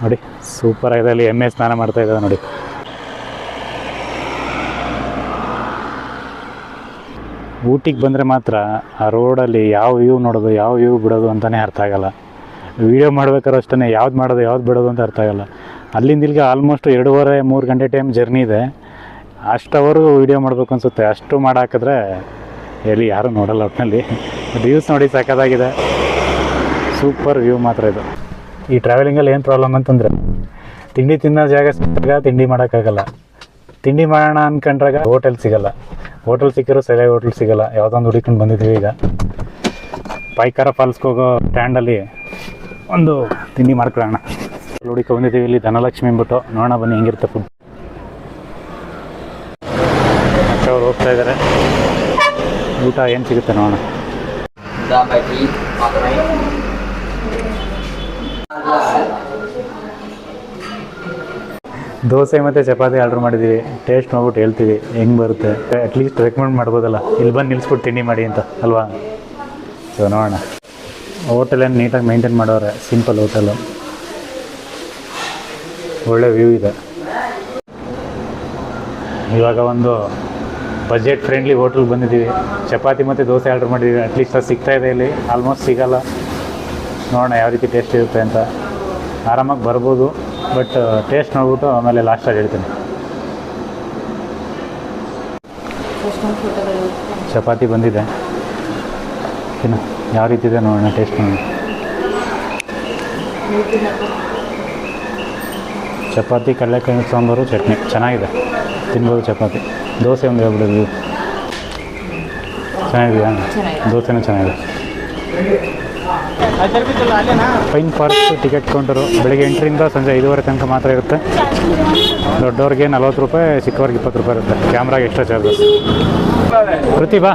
ನೋಡಿ ಸೂಪರ್ ಆಗಿದೆ. ಅಲ್ಲಿ ಎಮ್ಮೆ ಸ್ನಾನ ಮಾಡ್ತಾ ಇದ್ದಾರೆ ನೋಡಿ. ಊಟಿಗೆ ಬಂದರೆ ಮಾತ್ರ ಆ ರೋಡಲ್ಲಿ ಯಾವ ವ್ಯೂ ನೋಡೋದು ಯಾವ ವ್ಯೂ ಬಿಡೋದು ಅಂತಲೇ ಅರ್ಥ ಆಗೋಲ್ಲ. ವೀಡಿಯೋ ಮಾಡ್ಬೇಕಾದ್ರೂ ಅಷ್ಟೇ ಯಾವ್ದು ಮಾಡೋದು ಯಾವ್ದು ಬಿಡೋದು ಅಂತ ಅರ್ಥ ಆಗೋಲ್ಲ. ಅಲ್ಲಿಂದ ಇಲ್ಲಿಗೆ ಆಲ್ಮೋಸ್ಟ್ 2.5-3 ಗಂಟೆ ಟೈಮ್ ಜರ್ನಿ ಇದೆ. ಅಷ್ಟವರೆಗೂ ವೀಡಿಯೋ ಮಾಡಬೇಕು ಅನಿಸುತ್ತೆ. ಅಷ್ಟು ಮಾಡಾಕಿದ್ರೆ ಎಲ್ಲಿ ಯಾರೂ ನೋಡೋಲ್ಲ ಒಟ್ಟಿನಲ್ಲಿ. ವ್ಯೂಸ್ ನೋಡಿ ಸಾಕಾಗಿದೆ, ಸೂಪರ್ ವ್ಯೂ ಮಾತ್ರ ಇದು. ಈ ಟ್ರಾವೆಲಿಂಗಲ್ಲಿ ಏನು ಪ್ರಾಬ್ಲಮ್ ಅಂತಂದರೆ ತಿಂಡಿ ತಿನ್ನೋ ಜಾಗ ಸಿಕ್ಕಾಗ ತಿಂಡಿ ಮಾಡೋಕ್ಕಾಗಲ್ಲ. ತಿಂಡಿ ಮಾಡೋಣ ಅಂದ್ಕೊಂಡ್ರಾಗ ಹೋಟೆಲ್ ಸಿಗೋಲ್ಲ. ಹೋಟೆಲ್ ಸಿಕ್ಕಿರೋ ಸರಿಯಾಗಿ ಹೋಟೆಲ್ ಸಿಗೋಲ್ಲ. ಯಾವುದೊಂದು ಹುಡುಕೊಂಡು ಬಂದಿದ್ದೀವಿ ಈಗ. ಪಾಯ್ಕಾರ ಫಾಲ್ಸ್ಗೆ ಹೋಗೋ ಸ್ಟ್ಯಾಂಡಲ್ಲಿ ಒಂದು ತಿಂಡಿ ಮಾಡ್ಕೊಳ್ಳೋಣ ಹುಡುಕಿ ಬಂದಿದ್ದೀವಿ. ಇಲ್ಲಿ ಧನಲಕ್ಷ್ಮಿ ಅಂದ್ಬಿಟ್ಟು ನೋಡೋಣ ಬನ್ನಿ ಹೆಂಗಿರುತ್ತೆ ಫುಡ್. ಅವ್ರು ಹೋಗ್ತಾ ಇದ್ದಾರೆ, ಊಟ ಏನು ಸಿಗುತ್ತೆ ನೋಡೋಣ. ದೋಸೆ ಮತ್ತು ಚಪಾತಿ ಆರ್ಡ್ರ್ ಮಾಡಿದ್ದೀವಿ. ಟೇಸ್ಟ್ ಮಾಡ್ಬಿಟ್ಟು ಹೇಳ್ತೀವಿ ಹೆಂಗೆ ಬರುತ್ತೆ. ಅಟ್ಲೀಸ್ಟ್ ರೆಕಮೆಂಡ್ ಮಾಡ್ಬೋದಲ್ಲ, ಇಲ್ಲಿ ಬಂದು ನಿಲ್ಲಿಸ್ಬಿಟ್ಟು ತಿಂಡಿ ಮಾಡಿ ಅಂತ ಅಲ್ವಾ. ಸೊ ನೋಡೋಣ. ಹೋಟೆಲೇನು ನೀಟಾಗಿ ಮೇಂಟೈನ್ ಮಾಡೋರೆ, ಸಿಂಪಲ್ ಹೋಟೆಲು, ಒಳ್ಳೆ ವ್ಯೂ ಇದೆ. ಇವಾಗ ಒಂದು ಬಜೆಟ್ ಫ್ರೆಂಡ್ಲಿ ಹೋಟೆಲ್ಗೆ ಬಂದಿದ್ದೀವಿ. ಚಪಾತಿ ಮತ್ತು ದೋಸೆ ಆರ್ಡ್ರ್ ಮಾಡಿದ್ದೀವಿ. ಅಟ್ಲೀಸ್ಟ್ ಅದು ಸಿಗ್ತಾಯಿದೆ, ಇಲ್ಲಿ ಆಲ್ಮೋಸ್ಟ್ ಸಿಗೋಲ್ಲ. ನೋಡೋಣ ಯಾವ ರೀತಿ ಟೇಸ್ಟ್ ಇರುತ್ತೆ ಅಂತ. ಆರಾಮಾಗಿ ಬರ್ಬೋದು, ಬಟ್ ಟೇಸ್ಟ್ ನೋಡ್ಬಿಟ್ಟು ಆಮೇಲೆ ಲಾಸ್ಟಾಗಿ ಹೇಳ್ತೀನಿ. ಚಪಾತಿ ಬಂದಿದೆ, ಇನ್ನು ಯಾವ ರೀತಿ ಇದೆ ನೋಡೋಣ ಟೇಸ್ಟ್ ಮಾಡಿ. ಚಪಾತಿ, ಕಡಲೆಕಾಯಿ ಸಾಂಬಾರು, ಚಟ್ನಿ ಚೆನ್ನಾಗಿದೆ, ತಿನ್ಬೋದು. ಚಪಾತಿ, ದೋಸೆ ಒಂದು ಹೇಳ್ಬಿಡೋದು ಚೆನ್ನಾಗಿದೆಯಾ? ದೋಸೆನೂ ಚೆನ್ನಾಗಿದೆ. ಫೈನ್ ಪಾರ್ಕ್ ಟಿಕೆಟ್ ಕೌಂಟರು ಬೆಳಗ್ಗೆ 8ರಿಂದ ಸಂಜೆ 5 ತನಕ ಮಾತ್ರ ಇರುತ್ತೆ. ದೊಡ್ಡವ್ರಿಗೆ 40 ರೂಪಾಯಿ, ಚಿಕ್ಕವ್ರಿಗೆ 20 ರೂಪಾಯಿ ಇರುತ್ತೆ. ಕ್ಯಾಮ್ರಾಗೆ ಎಕ್ಸ್ಟ್ರಾ ಚಾರ್ಜಸ್. ಪ್ರತಿಭಾ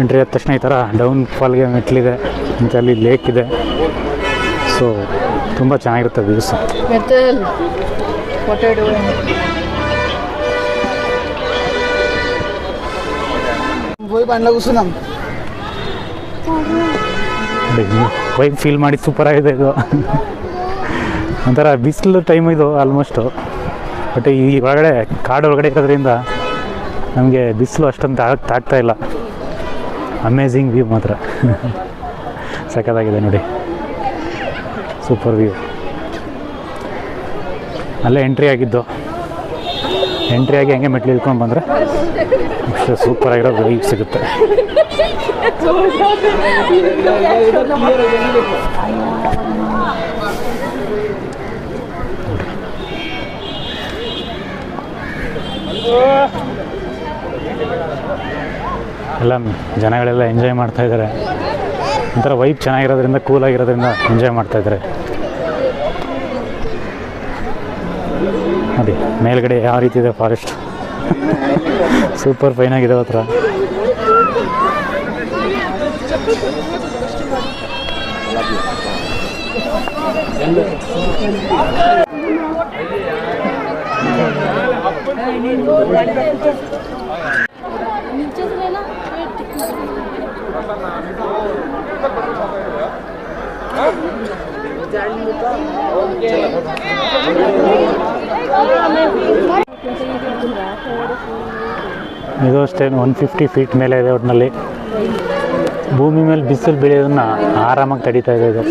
ಎಂಟ್ರಿ ಆದ ತಕ್ಷಣ ಈ ಥರ ಡೌನ್ ಫಾಲ್ಗೆ ಮೆಟ್ಲಿದೆ, ಮತ್ತು ಅಲ್ಲಿ ಲೇಕ್ ಇದೆ. ಸೊ ತುಂಬ ಚೆನ್ನಾಗಿರುತ್ತೆ ವ್ಯೂಸ್. ವೈಬ್ ಫೀಲ್ ಮಾಡಿ ಸೂಪರಾಗಿದೆ ಇದು. ಒಂಥರ ಬಿಸಿಲು ಟೈಮ್ ಇದು ಆಲ್ಮೋಸ್ಟು, ಬಟ್ ಈ ಒಳಗಡೆ ಕಾಡು ಒಳಗಡೆ ಇರೋದ್ರಿಂದ ನಮಗೆ ಬಿಸಿಲು ಅಷ್ಟೊಂದು ತಾಗ್ತಾ ಇಲ್ಲ. ಅಮೇಝಿಂಗ್ ವ್ಯೂ ಮಾತ್ರ ಸಖತ್ತಾಗಿದೆ ನೋಡಿ, ಸೂಪರ್ ವ್ಯೂ. ಅಲ್ಲೇ ಎಂಟ್ರಿ ಆಗಿದ್ದು, ಎಂಟ್ರಿ ಆಗಿ ಹಂಗೆ ಮೆಟ್ಲು ಇಳ್ಕೊಂಡು ಬಂದರೆ ಅಷ್ಟು ಸೂಪರಾಗಿರೋ ವೈಬ್ ಸಿಗುತ್ತೆ. ಎಲ್ಲ ಜನಗಳೆಲ್ಲ ಎಂಜಾಯ್ ಮಾಡ್ತಾಯಿದ್ದಾರೆ. ಒಂಥರ ವೈಬ್ ಚೆನ್ನಾಗಿರೋದ್ರಿಂದ, ಕೂಲಾಗಿರೋದ್ರಿಂದ ಎಂಜಾಯ್ ಮಾಡ್ತಾಯಿದ್ದಾರೆ. ನೋಡಿ ಮೇಲ್ಗಡೆ ಯಾವ ರೀತಿ ಇದೆ ಫಾರೆಸ್ಟ್, ಸೂಪರ್ ಫೈನಾಗಿದೆ ಹತ್ರ. ಇದು ಅಷ್ಟೇ 150 ಫೀಟ್ ಮೇಲೆ ಇದೆ. ಒಟ್ಟಿನಲ್ಲಿ ಭೂಮಿ ಮೇಲೆ ಬಿಸಿಲು ಬೀಳೋದನ್ನು ಆರಾಮಾಗಿ ತಡೀತಾ ಇದೆ. ಇದು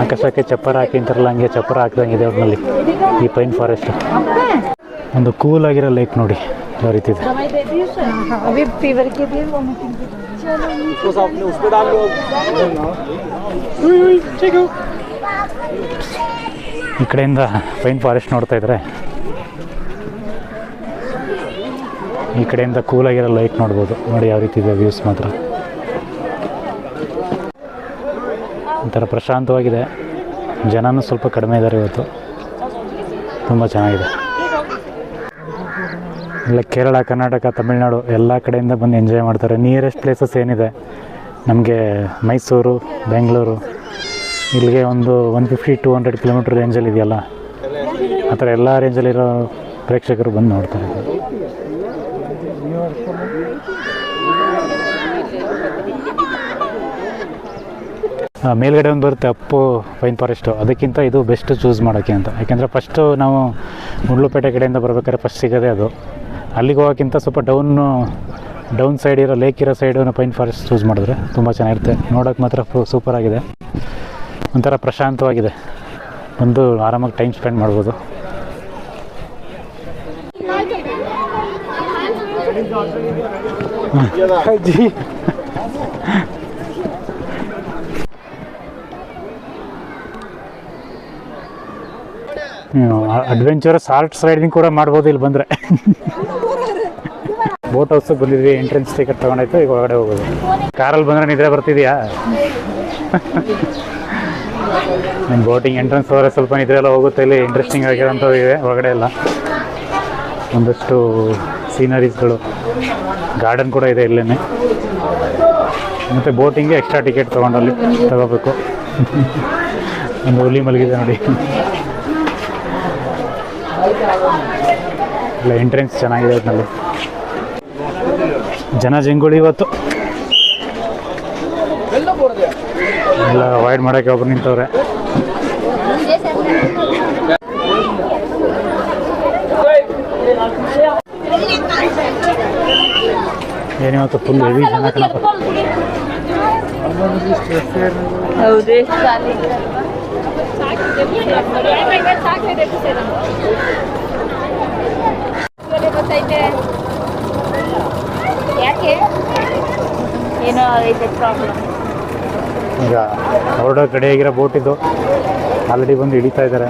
ಆಕಾಶಕ್ಕೆ ಚಪ್ಪರ ಹಾಕಿ ಅಂತಾರಲ್ಲ, ಹಂಗೆ ಚಪ್ಪರ ಹಾಕ್ದಂಗಿದೆ ಒಟ್ಟಿನಲ್ಲಿ ಈ ಪೈನ್ ಫಾರೆಸ್ಟ್. ಒಂದು ಕೂಲ್ ಆಗಿರೋ ಲೇಕ್ ನೋಡಿ ಯಾವ ರೀತಿ ಇದೆ. ಈ ಕಡೆಯಿಂದ ಪೈನ್ ಫಾರೆಸ್ಟ್ ನೋಡ್ತಾ ಇದ್ರೆ ಈ ಕಡೆಯಿಂದ ಕೂಲಾಗಿರೋ ಲೇಕ್ ನೋಡ್ಬೋದು. ನೋಡಿ ಯಾವ ರೀತಿ ಇದೆ ವ್ಯೂಸ್ ಮಾತ್ರ. ಒಂಥರ ಪ್ರಶಾಂತವಾಗಿದೆ. ಜನನೂ ಸ್ವಲ್ಪ ಕಡಿಮೆ ಇದ್ದಾರೆ ಇವತ್ತು. ತುಂಬ ಚೆನ್ನಾಗಿದೆ. ಇಲ್ಲ ಕೇರಳ, ಕರ್ನಾಟಕ, ತಮಿಳ್ನಾಡು ಎಲ್ಲ ಕಡೆಯಿಂದ ಬಂದು ಎಂಜಾಯ್ ಮಾಡ್ತಾರೆ. ನಿಯರೆಸ್ಟ್ ಪ್ಲೇಸಸ್ ಏನಿದೆ ನಮಗೆ ಮೈಸೂರು, ಬೆಂಗಳೂರು, ಇಲ್ಲಿಗೆ ಒಂದು 150-200 ಕಿಲೋಮೀಟ್ರ್ ರೇಂಜಲ್ಲಿ ಇದೆಯಲ್ಲ, ಆ ಥರ ಎಲ್ಲ ರೇಂಜಲ್ಲಿರೋ ಪ್ರೇಕ್ಷಕರು ಬಂದು ನೋಡ್ತಾರೆ. ಮೇಲ್ಗಡೆ ಒಂದು ಬರುತ್ತೆ ಅಪ್ಪು ಪೈನ್ ಫಾರೆಸ್ಟು, ಅದಕ್ಕಿಂತ ಇದು ಬೆಸ್ಟ್ ಚೂಸ್ ಮಾಡೋಕ್ಕೆ ಅಂತ. ಯಾಕೆಂದರೆ ಫಸ್ಟು ನಾವು ಮುಳ್ಳುಪೇಟೆ ಕಡೆಯಿಂದ ಬರ್ಬೇಕಾದ್ರೆ ಫಸ್ಟ್ ಸಿಗೋದೇ ಅದು. ಅಲ್ಲಿಗೆ ಹೋಗೋಕ್ಕಿಂತ ಸ್ವಲ್ಪ ಡೌನ್ ಸೈಡ್ ಇರೋ ಲೇಕ್ ಇರೋ ಸೈಡು ಪೈನ್ ಫಾರೆಸ್ಟ್ ಚೂಸ್ ಮಾಡಿದ್ರೆ ತುಂಬ ಚೆನ್ನಾಗಿರುತ್ತೆ. ನೋಡೋಕ್ಕೆ ಮಾತ್ರ ಸೂಪರಾಗಿದೆ. ಒಂಥರ ಪ್ರಶಾಂತವಾಗಿದೆ. ಒಂದು ಆರಾಮಾಗಿ ಟೈಮ್ ಸ್ಪೆಂಡ್ ಮಾಡ್ಬೋದು. ಅಡ್ವೆಂಚರಸ್ ಆರ್ಟ್ಸ್ ರೈಡಿಂಗ್ ಕೂಡ ಮಾಡ್ಬೋದು ಇಲ್ಲಿ ಬಂದರೆ. ಬೋಟ್ ಹೌಸಿಗೆ ಬಂದಿದ್ವಿ, ಎಂಟ್ರೆನ್ಸ್ ಟಿಕೆಟ್ ತೊಗೊಂಡಾಯ್ತು, ಈಗ ಒಳಗಡೆ ಹೋಗೋದು. ಕಾರಲ್ಲಿ ಬಂದರೆ ನಿದ್ರೆ ಬರ್ತಿದೆಯಾ? ನಿಮ್ಮ ಬೋಟಿಂಗ್ ಎಂಟ್ರೆನ್ಸ್ ಹೋದರೆ ಸ್ವಲ್ಪ ನಿದ್ರೆ ಎಲ್ಲ ಹೋಗುತ್ತೆ. ಇಲ್ಲಿ ಇಂಟ್ರೆಸ್ಟಿಂಗ್ ಆಗಿರೋಂಥದ್ದು ಇದೆ ಒಳಗಡೆ ಎಲ್ಲ. ಒಂದಷ್ಟು ಸೀನರೀಸ್ಗಳು, ಗಾರ್ಡನ್ ಕೂಡ ಇದೆ ಇಲ್ಲೇ. ಮತ್ತು ಬೋಟಿಂಗ್ಗೆ ಎಕ್ಸ್ಟ್ರಾ ಟಿಕೆಟ್ ತಗೋಬೇಕು. ಒಂದು ಹುಲಿ ಮಲಗಿದೆ ನೋಡಿ. ಇಲ್ಲ ಎಂಟ್ರೆನ್ಸ್ ಚೆನ್ನಾಗಿದೆ ಒಟ್ಟಿನಲ್ಲಿ. ಜಂಗುಳಿ ಇವತ್ತು ಎಲ್ಲ ಅವಾಯ್ಡ್ ಮಾಡೋಕ್ಕೆ ಒಬ್ರು ನಿಂತವ್ರೆ. ಏನಿವತ್ತು ಫುಲ್ ಹೆವಿ ಜನ ಕಣಪ್ಪ. ಈಗ ಹೊರಡೋ ಕಡೆ ಆಗಿರೋ ಬೋಟ್ ಇದು ಆಲ್ರೆಡಿ ಬಂದು ಹಿಡಿತಾ ಇದ್ದಾರೆ.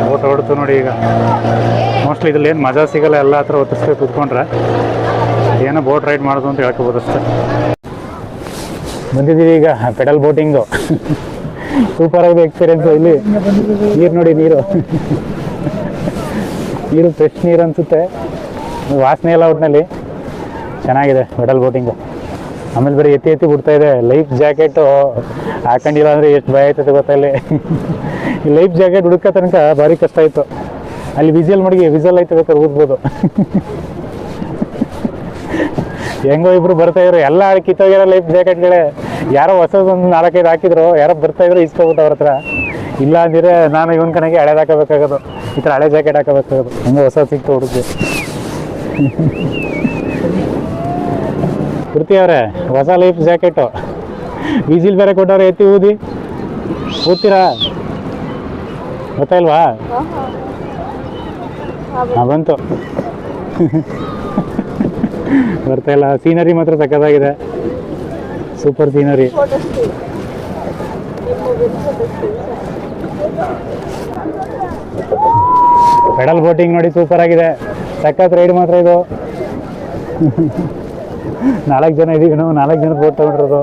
ಬೋಟ್ ಹೊರಡ್ತು ನೋಡಿ. ಈಗ ಮೋಸ್ಟ್ಲಿ ಇದ್ರಲ್ಲಿ ಏನು ಮಜಾ ಸಿಗಲ್ಲ. ಎಲ್ಲ ಹತ್ರ ಒತ್ತಿಸ್ಕೊಂಡು ಕೂತ್ಕೊಂಡ್ರೆ ಏನೋ ಬೋಟ್ ರೈಡ್ ಮಾಡೋದು ಅಂತ ಹೇಳ್ಕೊಬೋದು ಅಷ್ಟೇ. ಬಂದಿದ್ದೀವಿ ಈಗ ಪೆಡಲ್ ಬೋಟಿಂಗು. ಸೂಪರ್ ಆಗಿದೆ ಎಕ್ಸ್ಪೀರಿಯನ್ಸು. ಇಲ್ಲಿ ನೀರು ನೋಡಿ, ನೀರು ಫ್ರೆಶ್ ನೀರು ಅನಿಸುತ್ತೆ. ವಾಸನೆ ಎಲ್ಲ ಒಟ್ಟಿನಲ್ಲಿ ಚೆನ್ನಾಗಿದೆ ಪೆಡಲ್ ಬೋಟಿಂಗು. ಆಮೇಲೆ ಬರೀ ಎತ್ತಿ ಬಿಡ್ತಾ ಇದೆ. ಲೈಫ್ ಜಾಕೆಟು ಹಾಕೊಂಡಿಲ್ಲ ಅಂದರೆ ಎಷ್ಟು ಭಯ ಆಯ್ತದೆ ಗೊತ್ತಾ. ಇಲ್ಲಿ ಈ ಲೈಫ್ ಜಾಕೆಟ್ ಹುಡುಕೋ ತನಕ ಭಾರಿ ಕಷ್ಟ ಆಯಿತು. ಅಲ್ಲಿ ವಿಸಲ್ ಐತೆ ಬೇಕಾದ್ರೆ ಊದ್ಬೋದು. ಹೆಂಗೋ ಇಬ್ರು ಬರ್ತಾಯಿದ್ರು, ಎಲ್ಲ ಕಿತ್ತೋಗಿರೋ ಲೈಫ್ ಜಾಕೆಟ್ಗಳೇ. ಯಾರೋ ಹೊಸದೊಂದು 4-5 ಹಾಕಿದ್ರು, ಯಾರೋ ಬರ್ತಾಯಿದ್ರು ಇಸ್ಕೊಬಿಟ್ಟು ಅವ್ರ ಹತ್ರ. ಇಲ್ಲ ಅಂದಿದ್ರೆ ನಾನು ಇವನ್ ಕಣಗೆ ಹಳೇದು ಹಾಕೋಬೇಕಾಗೋದು. ಈ ಥರ ಹಳೆ ಜಾಕೆಟ್ ಹಾಕೋಬೇಕಾಗೋದು. ಹೆಂಗೋ ಹೊಸ ಸಿಕ್ತು ಹುಡುಗಿ. ಕೃತಿ ಅವರೇ, ಹೊಸ ಲೈಫ್ ಜಾಕೆಟು ವಿಸಿಲ್ ಬೇರೆ ಕೊಟ್ಟವ್ರೆ. ಎತ್ತಿ ಊದ್ತೀರಾ? ಗೊತ್ತಾಯಿಲ್ವಾ? ಹಾಂ ಬಂತು. ಬರ್ತಾಯಿಲ್ಲ. ಸೀನರಿ ಮಾತ್ರ ಸಕ್ಕತ್ತಾಗಿದೆ. Super scenery. ಪೆಡಲ್ ಬೋಟಿಂಗ್ ನೋಡಿ ಸೂಪರ್ ಆಗಿದೆ. ಸಖತ್ ರೈಡ್ ಮಾತ್ರ ಇದು. 4 ಜನ ಇದ್ದೀವಿ ನಾವು. 4 ಜನ ಬೋಟ್ ತೊಗೊಂಡಿರೋದು.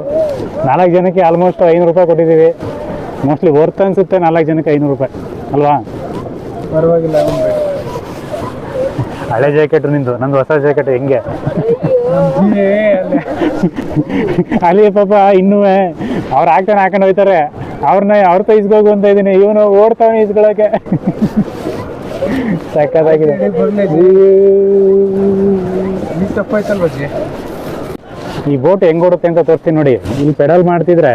4 ಜನಕ್ಕೆ ಆಲ್ಮೋಸ್ಟ್ 500 ರೂಪಾಯಿ ಕೊಟ್ಟಿದ್ದೀವಿ. ಮೋಸ್ಟ್ಲಿ ವರ್ತ್ ಅನಿಸುತ್ತೆ. 4 ಜನಕ್ಕೆ 500 ರೂಪಾಯಿ ಅಲ್ವಾ? ಪರವಾಗಿಲ್ಲ. ಹಳೆ ಜಾಕೆಟ್ ನಿಂದು, ನಂದು ಹೊಸ ಜಾಕೆಟ್. ಹೆಂಗೆ ಅಲ್ಲಿ ಪಾಪ ಇನ್ನೂ ಅವ್ರು ಹಾಕೊಂಡು ಹೋಗ್ತಾರೆ, ಅವ್ರ ತ ಇಸ್ಕೋಗು ಅಂತ ಇದ್ದೀನಿ, ಇವನು ಓಡ್ತಾವನೆ ಇಸ್ಕೊಳಕ್ಕೆ. ಸಕ್ಕತ್ತಾಗಿದೆ. ಈ ಬೋಟ್ ಹೆಂಗ್ ಓಡುತ್ತೆ ಅಂತ ತೋರಿಸ್ತೀನಿ ನೋಡಿ. ಇಲ್ಲಿ ಪೆಡಲ್ ಮಾಡ್ತಿದ್ರೆ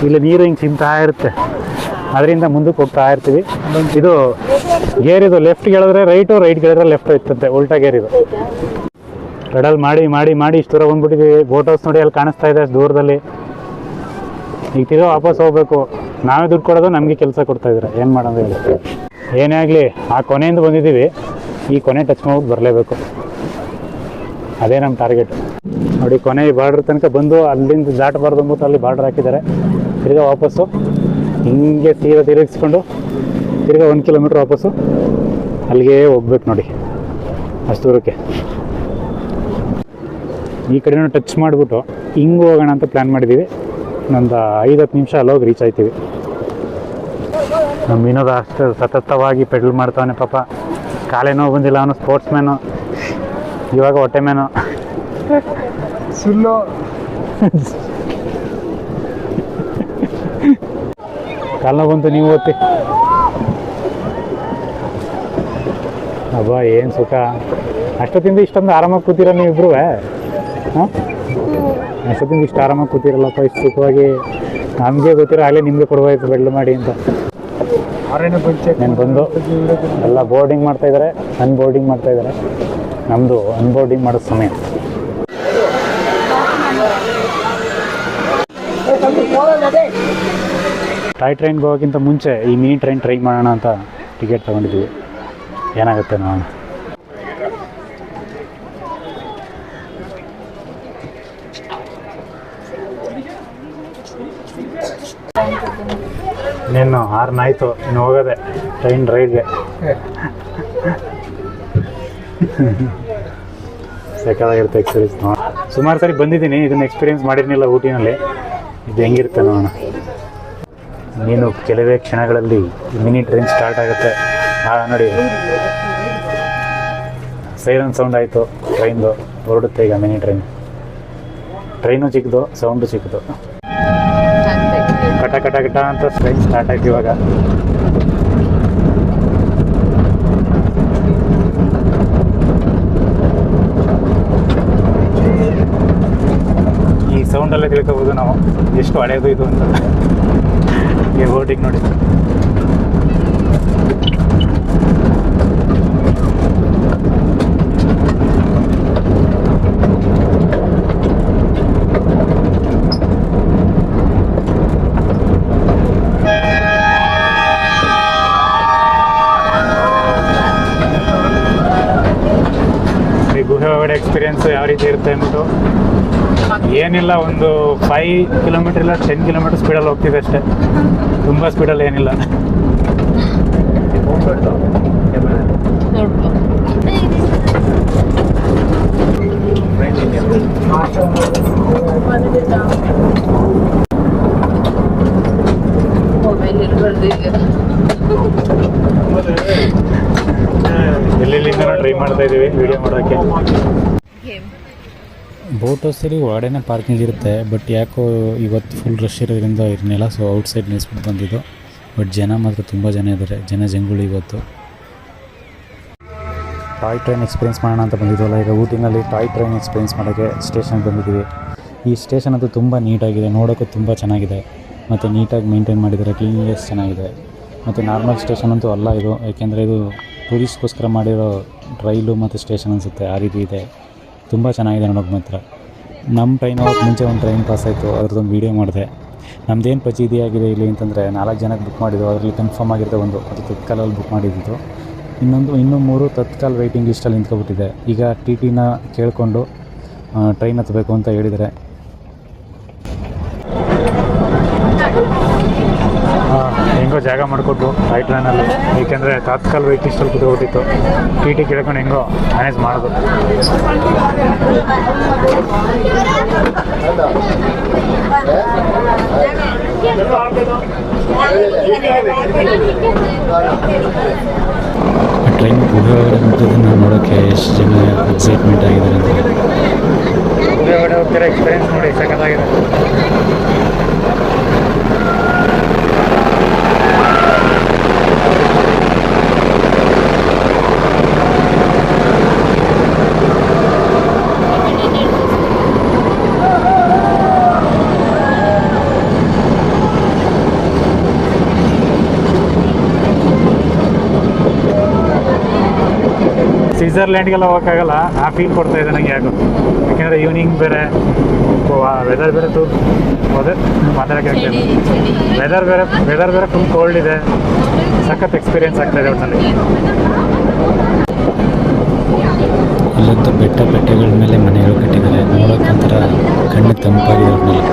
ಇಲ್ಲಿ ನೀರು ಹಿಂಗೆ ಚಿಮ್ತಾ ಇರುತ್ತೆ, ಅದರಿಂದ ಮುಂದಕ್ಕೆ ಹೋಗ್ತಾ ಇರ್ತೀವಿ. ಇದು ಗೇರ್, ಇದು ಲೆಫ್ಟ್ ಹೇಳಿದ್ರೆ ರೈಟು, ರೈಟ್ ಹೇಳಿದ್ರೆ ಲೆಫ್ಟ್ ಇರ್ತಂತೆ, ಉಲ್ಟಾ ಗೇರ್ ಇದು. ಪೆಡಲ್ ಮಾಡಿ ಮಾಡಿ ಮಾಡಿ ಇಷ್ಟು ದೂರ ಬಂದ್ಬಿಟ್ಟಿದ್ದೀವಿ. ಬೋಟ್ ಹೌಸ್ ನೋಡಿ ಅಲ್ಲಿ ಕಾಣಿಸ್ತಾ ಇದೆ ಅಷ್ಟು ದೂರದಲ್ಲಿ. ಈಗ ತಿರ್ಗಾ ವಾಪಸ್ ಹೋಗ್ಬೇಕು. ನಾವೇ ದುಡ್ಡು ಕೊಡೋದು, ನಮಗೆ ಕೆಲಸ ಕೊಡ್ತಾ ಇದ್ದಾರೆ. ಏನು ಮಾಡೋದು ಹೇಳಿ. ಏನೇ ಆಗಲಿ ಆ ಕೊನೆಯಿಂದ ಬಂದಿದ್ದೀವಿ, ಈ ಕೊನೆ ಟಚ್ ಮಾಡ್ಬಿಟ್ಟು ಬರಲೇಬೇಕು. ಅದೇ ನಮ್ಮ ಟಾರ್ಗೆಟ್ ನೋಡಿ. ಕೊನೆ ಬಾರ್ಡ್ರ್ ತನಕ ಬಂದು ಅಲ್ಲಿಂದ ದಾಟಬಾರ್ದು ಅಂದ್ಬಿಟ್ಟು ಅಲ್ಲಿ ಬಾರ್ಡ್ರ್ ಹಾಕಿದ್ದಾರೆ. ತಿರ್ಗಾ ವಾಪಸ್ಸು ಹಿಂಗೆ ತಿರುಗಿಸ್ಕೊಂಡು ತಿರ್ಗಾ 1 ಕಿಲೋಮೀಟ್ರ್ ವಾಪಸ್ಸು ಅಲ್ಲಿಗೆ ಹೋಗ್ಬೇಕು ನೋಡಿ, ಅಷ್ಟು ದೂರಕ್ಕೆ. ಈ ಕಡೆನೂ ಟಚ್ ಮಾಡಿಬಿಟ್ಟು ಹಿಂಗೆ ಹೋಗೋಣ ಅಂತ ಪ್ಲ್ಯಾನ್ ಮಾಡಿದ್ದೀವಿ. ಇನ್ನೊಂದು 5-10 ನಿಮಿಷ ಅಲ್ಲೋಗಿ ರೀಚ್ ಆಯ್ತೀವಿ. ನಮ್ಮ ವಿನೋದ ಅಷ್ಟು ಸತತವಾಗಿ ಪೆಡಲ್ ಮಾಡ್ತಾವನೆ ಪಾಪ. ಕಾಲೇ ನೋವು ಬಂದಿಲ್ಲ, ಅವನು ಸ್ಪೋರ್ಟ್ಸ್ ಮ್ಯಾನು, ಇವಾಗ ಹೊಟ್ಟೆ ಮ್ಯಾನು. ಸುಳ್ಳು. ಕಾಲ ಬಂತು, ನೀವು ಓದ್ತಿ. ಅಬ್ಬಾ ಏನು ಸುಖ. ಅಷ್ಟೊತ್ತಿಂದ ಇಷ್ಟೊಂದು ಆರಾಮಾಗಿ ಕೂತಿರೋ ನೀವಿಬ್ರು. ಹಾಂ, ಅಷ್ಟೊತ್ತಿಂದ ಇಷ್ಟು ಆರಾಮಾಗಿ ಕೂತಿರಲ್ಲಪ್ಪ, ಇಷ್ಟು ಸುಖವಾಗಿ. ನಮಗೆ ಗೊತ್ತಿರೋ ಆಗಲೇ ನಿಮಗೆ ಕೊಡ್ಬೋಯ್ತು ಬೆಳ್ಳು ಮಾಡಿ ಅಂತ. ನಾನು ಬಂದು ಎಲ್ಲ ಬೋರ್ಡಿಂಗ್ ಮಾಡ್ತಾಯಿದ್ದಾರೆ, ಅನ್ಬೋರ್ಡಿಂಗ್ ಮಾಡ್ತಾಯಿದ್ದಾರೆ. ನಮ್ಮದು ಅನ್ಬೋರ್ಡಿಂಗ್ ಮಾಡೋ ಸಮಯ. ಟಾಯ್ ಟ್ರೈನ್ಗೆ ಹೋಗೋಕ್ಕಿಂತ ಮುಂಚೆ ಈ ಮಿನಿ ಟ್ರೈನ್ ಟ್ರೈ ಮಾಡೋಣ ಅಂತ ಟಿಕೆಟ್ ತೊಗೊಂಡಿದ್ದೀವಿ. ಏನಾಗುತ್ತೆ ನೋಡೋಣ. ಇನ್ನೇನು 6 ಆಯಿತು, ಇನ್ನು ಹೋಗೋದೆ ಟ್ರೈನ್ ರೈಡ್ಗೆ. ಸಕ್ಕತ್ತಾಗಿರುತ್ತೆ ಎಕ್ಸ್ಪೀರಿಯನ್ಸ್. ಸುಮಾರು ಸರಿ ಬಂದಿದ್ದೀನಿ, ಇದನ್ನು ಎಕ್ಸ್ಪೀರಿಯೆನ್ಸ್ ಮಾಡಿರಲಿಲ್ಲ ಊಟಿನಲ್ಲಿ. ಇದು ಹೆಂಗಿರುತ್ತೆ ನೋಡೋಣ. ನೀನು ಕೆಲವೇ ಕ್ಷಣಗಳಲ್ಲಿ ಮಿನಿ ಟ್ರೈನ್ ಸ್ಟಾರ್ಟ್ ಆಗುತ್ತೆ. ನೋಡಿ, ಸೈರನ್ ಸೌಂಡ್ ಆಯಿತು, ಟ್ರೈನ್ದು ಹೊರಡುತ್ತೆ ಈಗ ಮಿನಿ ಟ್ರೈನ್. ಟ್ರೈನು ಚಿಕ್ಕದು, ಸೌಂಡು ಚಿಕ್ಕದು. ಕಟ ಕಟ ಕಟ ಅಂತ ಟ್ರೈನ್ ಸ್ಟಾರ್ಟ್ ಆಯ್ತು ಇವಾಗ. ಈ ಸೌಂಡಲ್ಲೇ ತಿಳ್ಕೊಬೋದು ನಾವು ಎಷ್ಟು ಹಳೆಯದು ಇದು ಅಂತ. ಈ ಬೋಟಿಗೆ ನೋಡಿ. ಗುಹೆ ಒಳಗಡೆ ಎಕ್ಸ್ಪೀರಿಯೆನ್ಸ್ ಯಾವ ರೀತಿ ಇರುತ್ತೆ ಅಂದ್ಬಿಟ್ಟು, ಏನಿಲ್ಲ, ಒಂದು 5 ಕಿಲೋಮೀಟರ್ ಇಲ್ಲ 10 ಕಿಲೋಮೀಟರ್ ಸ್ಪೀಡಲ್ಲಿ ಹೋಗ್ತಿದೆ ಅಷ್ಟೇ. ತುಂಬ ಸ್ಪೀಡಲ್ಲಿ ಏನಿಲ್ಲ. ಎಲ್ಲೆಲ್ಲಿಂದ ಟ್ರೈ ಮಾಡ್ತಾ ಇದ್ದೀವಿ ವಿಡಿಯೋ ಮಾಡೋಕ್ಕೆ. ಬೋಟ್ ಹೌಸಲ್ಲಿ ಒಳಗಡೆನೇ ಪಾರ್ಕಿಂಗ್ ಇರುತ್ತೆ, ಬಟ್ ಯಾಕೋ ಇವತ್ತು ಫುಲ್ ರಶ್ ಇರೋದ್ರಿಂದ ಇರಲಿಲ್ಲ. ಸೊ ಔಟ್ಸೈಡ್ ನಿಲ್ಲಿಸ್ಬಿಟ್ಟು ಬಂದಿದ್ದು. ಬಟ್ ಜನ ಮಾತ್ರ ತುಂಬ ಜನ ಇದ್ದಾರೆ, ಜಂಗುಳಿ ಇವತ್ತು. ಟಾಯ್ ಟ್ರೈನ್ ಎಕ್ಸ್ಪೀರಿಯೆನ್ಸ್ ಮಾಡೋಣ ಅಂತ ಬಂದಿದ್ವಲ್ಲ, ಈಗ ಊಟಿನಲ್ಲಿ ಟಾಯ್ ಟ್ರೈನ್ ಎಕ್ಸ್ಪೀರಿಯೆನ್ಸ್ ಮಾಡೋಕ್ಕೆ ಸ್ಟೇಷನ್ಗೆ ಬಂದಿದ್ದೀವಿ. ಈ ಸ್ಟೇಷನ್ ಅದು ತುಂಬ ನೀಟಾಗಿದೆ, ನೋಡೋಕ್ಕೂ ತುಂಬ ಚೆನ್ನಾಗಿದೆ, ಮತ್ತು ನೀಟಾಗಿ ಮೇಂಟೈನ್ ಮಾಡಿದ್ದಾರೆ, ಕ್ಲೀನ್ನೆಸ್ ಚೆನ್ನಾಗಿದೆ. ಮತ್ತು ನಾರ್ಮಲ್ ಸ್ಟೇಷನ್ ಅಂತೂ ಅಲ್ಲ ಇದು, ಯಾಕೆಂದರೆ ಇದು ಟೂರಿಸ್ಟ್ಗೋಸ್ಕರ ಮಾಡಿರೋ ರೈಲು ಮತ್ತು ಸ್ಟೇಷನ್ ಅನಿಸುತ್ತೆ, ಆ ರೀತಿ ಇದೆ. ತುಂಬ ಚೆನ್ನಾಗಿದೆ ನೋಡೋಕೆ ಮಾತ್ರ. ನಮ್ಮ ಟ್ರೈನ್ ಹೋಗೋಕ್ಕೆ ಮುಂಚೆ ಒಂದು ಟ್ರೈನ್ ಪಾಸ್ ಆಯಿತು, ಅದ್ರದ್ದೊಂದು ವೀಡಿಯೋ ಮಾಡಿದೆ. ನಮ್ಮದೇನು ಆಗಿದೆ ಇಲ್ಲಿ ಅಂತಂದರೆ 4 ಜನಕ್ಕೆ ಬುಕ್ ಮಾಡಿದ್ದು, ಅದರಲ್ಲಿ ಕನ್ಫರ್ಮ್ ಆಗಿರುತ್ತೆ ಒಂದು, ಅದು ತತ್ಕಾಲಲ್ಲಿ ಬುಕ್ ಮಾಡಿದ್ದು. ಇನ್ನೂ 3 ತತ್ಕಾಲ್ ವೆಯ್ಟಿಂಗ್ ಲಿಸ್ಟಲ್ಲಿ ನಿಂತ್ಕೊಬಿಟ್ಟಿದೆ. ಈಗ ಟಿ ಟಿನ ಕೇಳಿಕೊಂಡು ಟ್ರೈನ್ ಹತ್ತಬೇಕು ಅಂತ ಹೇಳಿದರೆ. ಹೆಂಗೋ ಜಾಗ ಮಾಡಿಕೊಟ್ಟು ಟಾಯ್ ಟ್ರೈನಲ್ಲಿ, ಏಕೆಂದರೆ ತಾತ್ಕಾಲ ವೆಯ್ಟ್ ಲಿಸ್ಟಲ್ಲಿ ಕೂತ್ಕೊಬಿಟ್ಟಿತ್ತು. ಟಿ ಟಿ ಕೇಳ್ಕೊಂಡು ಹೆಂಗೋ ಮ್ಯಾನೇಜ್ ಮಾಡೋದು. ಟ್ರೈನ್ ಗುಹೆ ಒಳಗಡೆ ಹೋಗ್ತಿದ್ದನ್ನು ನೋಡೋಕ್ಕೆ ಎಷ್ಟು ಜನ ಎಕ್ಸೈಟ್ಮೆಂಟ್ ಆಗಿದ್ದಾರೆ ಅಂತ. ಗುಹೆ ಒಳಗಡೆ ಹೋಗ್ತಿರೋ ಎಕ್ಸ್ಪೀರಿಯನ್ಸ್ ನೋಡಿ ಸಖತ್ತಾಗಿದೆ. ಸ್ವಿಟ್ಜರ್ಲ್ಯಾಂಡ್ಗೆಲ್ಲ ಹೋಗೋಕ್ಕಾಗಲ್ಲ, ಆ ಫೀಲ್ ಕೊಡ್ತಾ ಇದೆ ನನಗೆ ಯಾಕೋ. ಯಾಕೆಂದರೆ ಈವ್ನಿಂಗ್ ಬೇರೆ, ವೆದರ್ ಬೇರೆ ಅದೇ ಮಾತಾಡೋಕ್ಕೆ ಆಗ್ತಿಲ್ಲ. ವೆದರ್ ಬೇರೆ ಫುಲ್ ಕೋಲ್ಡ್ ಇದೆ. ಸಖತ್ ಎಕ್ಸ್ಪೀರಿಯನ್ಸ್ ಆಗ್ತಾಯಿದೆ ಒಟ್ಟಿನಲ್ಲಿ. ಅಲ್ಲಂತೂ ಬೆಟ್ಟಗಳ ಮೇಲೆ ಮನೆಗಳು ಕಟ್ಟಿದ್ದಾರೆ, ನೋಡೋಕ್ಕೊಂಥರ ಕಣ್ಣು ತಂಪಾಗಿದೆ ಒಟ್ಟಿನಲ್ಲಿ.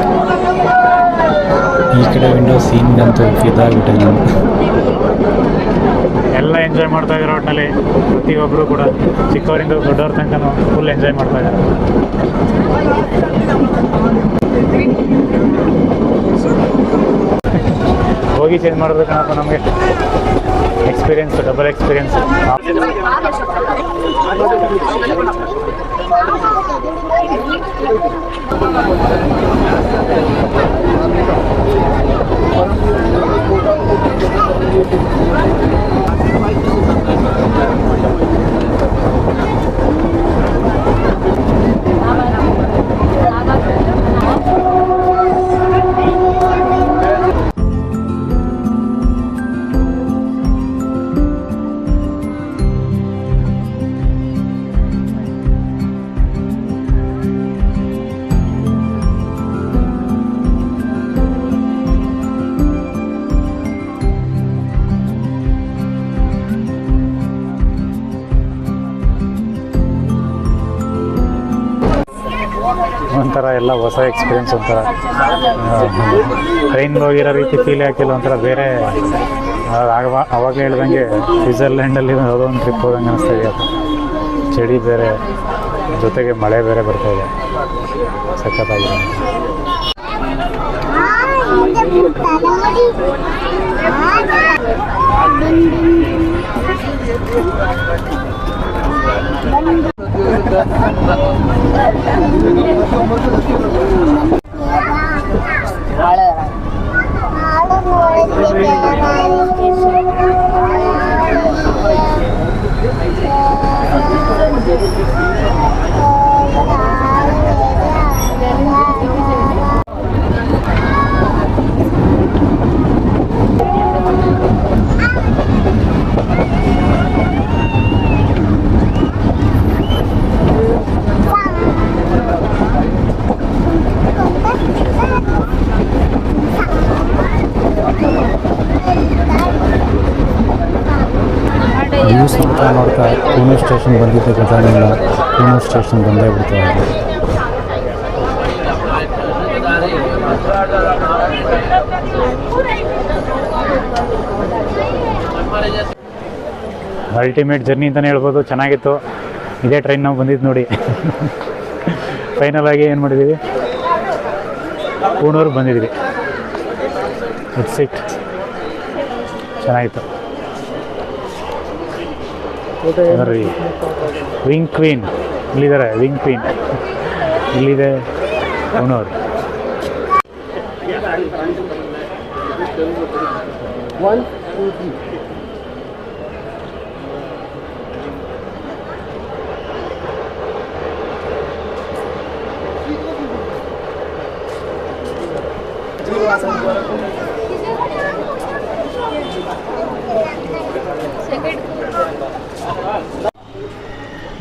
ಈ ಕಡೆ ವಿಂಡೋ ಸೀನ್ಗಂತೂ ಫಿದಾಗ್ಬಿಟ್ಟೆ ನಾನು. ಎಲ್ಲ ಎಂಜಾಯ್ ಮಾಡ್ತಾ ಇದ್ದಾರೆ ಒಟ್ಟಿನಲ್ಲಿ, ಪ್ರತಿಯೊಬ್ಬರು ಕೂಡ, ಚಿಕ್ಕವರಿಂದ ದೊಡ್ಡವ್ರ ತನಕ ಫುಲ್ ಎಂಜಾಯ್ ಮಾಡ್ತಾ ಇದ್ದಾರೆ. ಹೋಗಿ ಚೇಂಜ್ ಮಾಡಬೇಕನ್ನಪ್ಪ ನಮಗೆ ಎಕ್ಸ್ಪೀರಿಯನ್ಸ್, ಡಬಲ್ ಎಕ್ಸ್ಪೀರಿಯನ್ಸ್. ಒಂಥರ ಎಲ್ಲ ಹೊಸ ಎಕ್ಸ್ಪೀರಿಯನ್ಸ್. ಒಂಥರ ಟ್ರೈನ್ ಹೋಗಿರೋ ರೀತಿ ಫೀಲ್ ಹಾಕಿಲ್ಲ, ಒಂಥರ ಬೇರೆ. ಅವಾಗಲೇ ಹೇಳ್ದಂಗೆ ಸ್ವಿಟ್ಜರ್ಲ್ಯಾಂಡಲ್ಲಿ ಯಾವುದೋ ಒಂದು ಟ್ರಿಪ್ ಹೋದಂಗೆ ಅನಿಸ್ತಾ ಇದೆ. ಚಳಿ ಬೇರೆ, ಜೊತೆಗೆ ಮಳೆ ಬೇರೆ ಬರ್ತಾ ಇದೆ. ಸಖತ್ತಾಗಿದೆ. ನ್ಯೂಸ್ ನೋಡ್ತಾ ಪುಣೆ ಸ್ಟೇಷನ್ ಬಂದಿದ್ದೆ ಗೊತ್ತಾಗಲಿಲ್ಲ. ಪುಣೆ ಸ್ಟೇಷನ್ ಬಂದೇ ಬಿಡ್ತಾರೆ. ಅಲ್ಟಿಮೇಟ್ ಜರ್ನಿ ಅಂತಲೇ ಹೇಳ್ಬೋದು. ಚೆನ್ನಾಗಿತ್ತು. ಇದೇ ಟ್ರೈನ್ ನಾವು ಬಂದಿದ್ದು ನೋಡಿ. ಫೈನಲ್ ಆಗಿ ಏನು ಮಾಡಿದ್ದೀವಿ, ಕೂಣೂರು ಬಂದಿದ್ವಿ. It's it. ಚೆನ್ನಾಗಿತ್ತು. ನೋಡ್ರಿ, ವಿಂಗ್ ಕ್ವೀನ್ ಇಲ್ಲಿದ್ದಾರೆ. ವಿಂಗ್ ಕ್ವೀನ್ ಇಲ್ಲಿದೆ. ಕೂಣೂರು.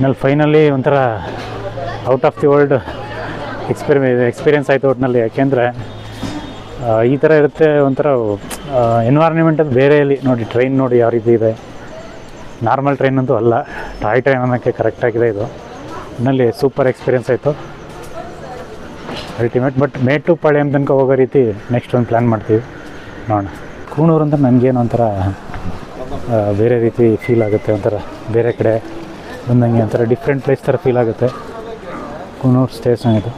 ನಲ್ಲಿ ಫೈನಲಿ ಒಂಥರ out of the world experience ಆಯಿತು ಒಟ್ಟಿನಲ್ಲಿ. ಯಾಕೆಂದರೆ ಈ ಥರ ಇರುತ್ತೆ ಒಂಥರ ಎನ್ವೈರ್ನ್ಮೆಂಟ್ ಅದು ಬೇರೆ. ಇಲ್ಲಿ ನೋಡಿ, ಟ್ರೈನ್ ನೋಡಿ ಯಾವ ರೀತಿ ಇದೆ. ನಾರ್ಮಲ್ ಟ್ರೈನ್ ಅಂತೂ ಅಲ್ಲ, ಟಾಯ್ ಟ್ರೈನ್ ಅನ್ನೋಕ್ಕೆ ಕರೆಕ್ಟಾಗಿದೆ ಇದು. ಇನ್ನಲ್ಲಿ ಸೂಪರ್ ಎಕ್ಸ್ಪೀರಿಯನ್ಸ್ ಆಯಿತು. ಅಲ್ಟಿಮೇಟ್. ಬಟ್ ಮೇಟುಪಾಳ್ಯಂ ತನಕ ಹೋಗೋ ರೀತಿ ನೆಕ್ಸ್ಟ್ ಒಂದು ಪ್ಲ್ಯಾನ್ ಮಾಡ್ತೀವಿ, ನೋಡೋಣ. ಕೂಣೂರು ಅಂತ ನನಗೇನು ಒಂಥರ ಬೇರೆ ರೀತಿ ಫೀಲ್ ಆಗುತ್ತೆ. ಒಂಥರ ಬೇರೆ ಕಡೆ ಬಂದಂಗೆ ಒಂಥರ ಡಿಫ್ರೆಂಟ್ ಪ್ಲೇಸ್ ಥರ ಫೀಲ್ ಆಗುತ್ತೆ. ಕೂಣೂರು ಸ್ಟೇಷನ್ ಇದು.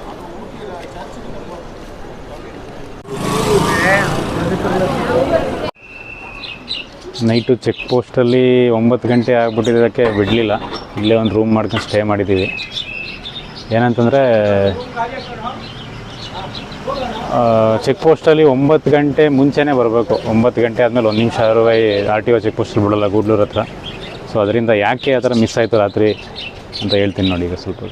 ನೈಟು ಚೆಕ್ ಪೋಸ್ಟಲ್ಲಿ 9 ಗಂಟೆ ಆಗಿಬಿಟ್ಟಿದ್ದಕ್ಕೆ ಬಿಡಲಿಲ್ಲ. ಇಲ್ಲೇ ಒಂದು ರೂಮ್ ಮಾಡ್ಕೊಂಡು ಸ್ಟೇ ಮಾಡಿದ್ದೀವಿ. ಏನಂತಂದರೆ ಚೆಕ್ ಪೋಸ್ಟಲ್ಲಿ 9 ಗಂಟೆ ಮುಂಚೆನೇ ಬರಬೇಕು. 9 ಗಂಟೆ ಆದಮೇಲೆ 1 ನಿಮಿಷ RTO ಚೆಕ್ ಪೋಸ್ಟಲ್ಲಿ ಬಿಡೋಲ್ಲ ಗೂಡ್ಲೂರು ಹತ್ರ. ಸೊ ಅದರಿಂದ ಯಾಕೆ ಆ ಥರ ಮಿಸ್ ಆಯಿತು ರಾತ್ರಿ ಅಂತ ಹೇಳ್ತೀನಿ ನೋಡಿ ಈಗ ಸ್ವಲ್ಪ.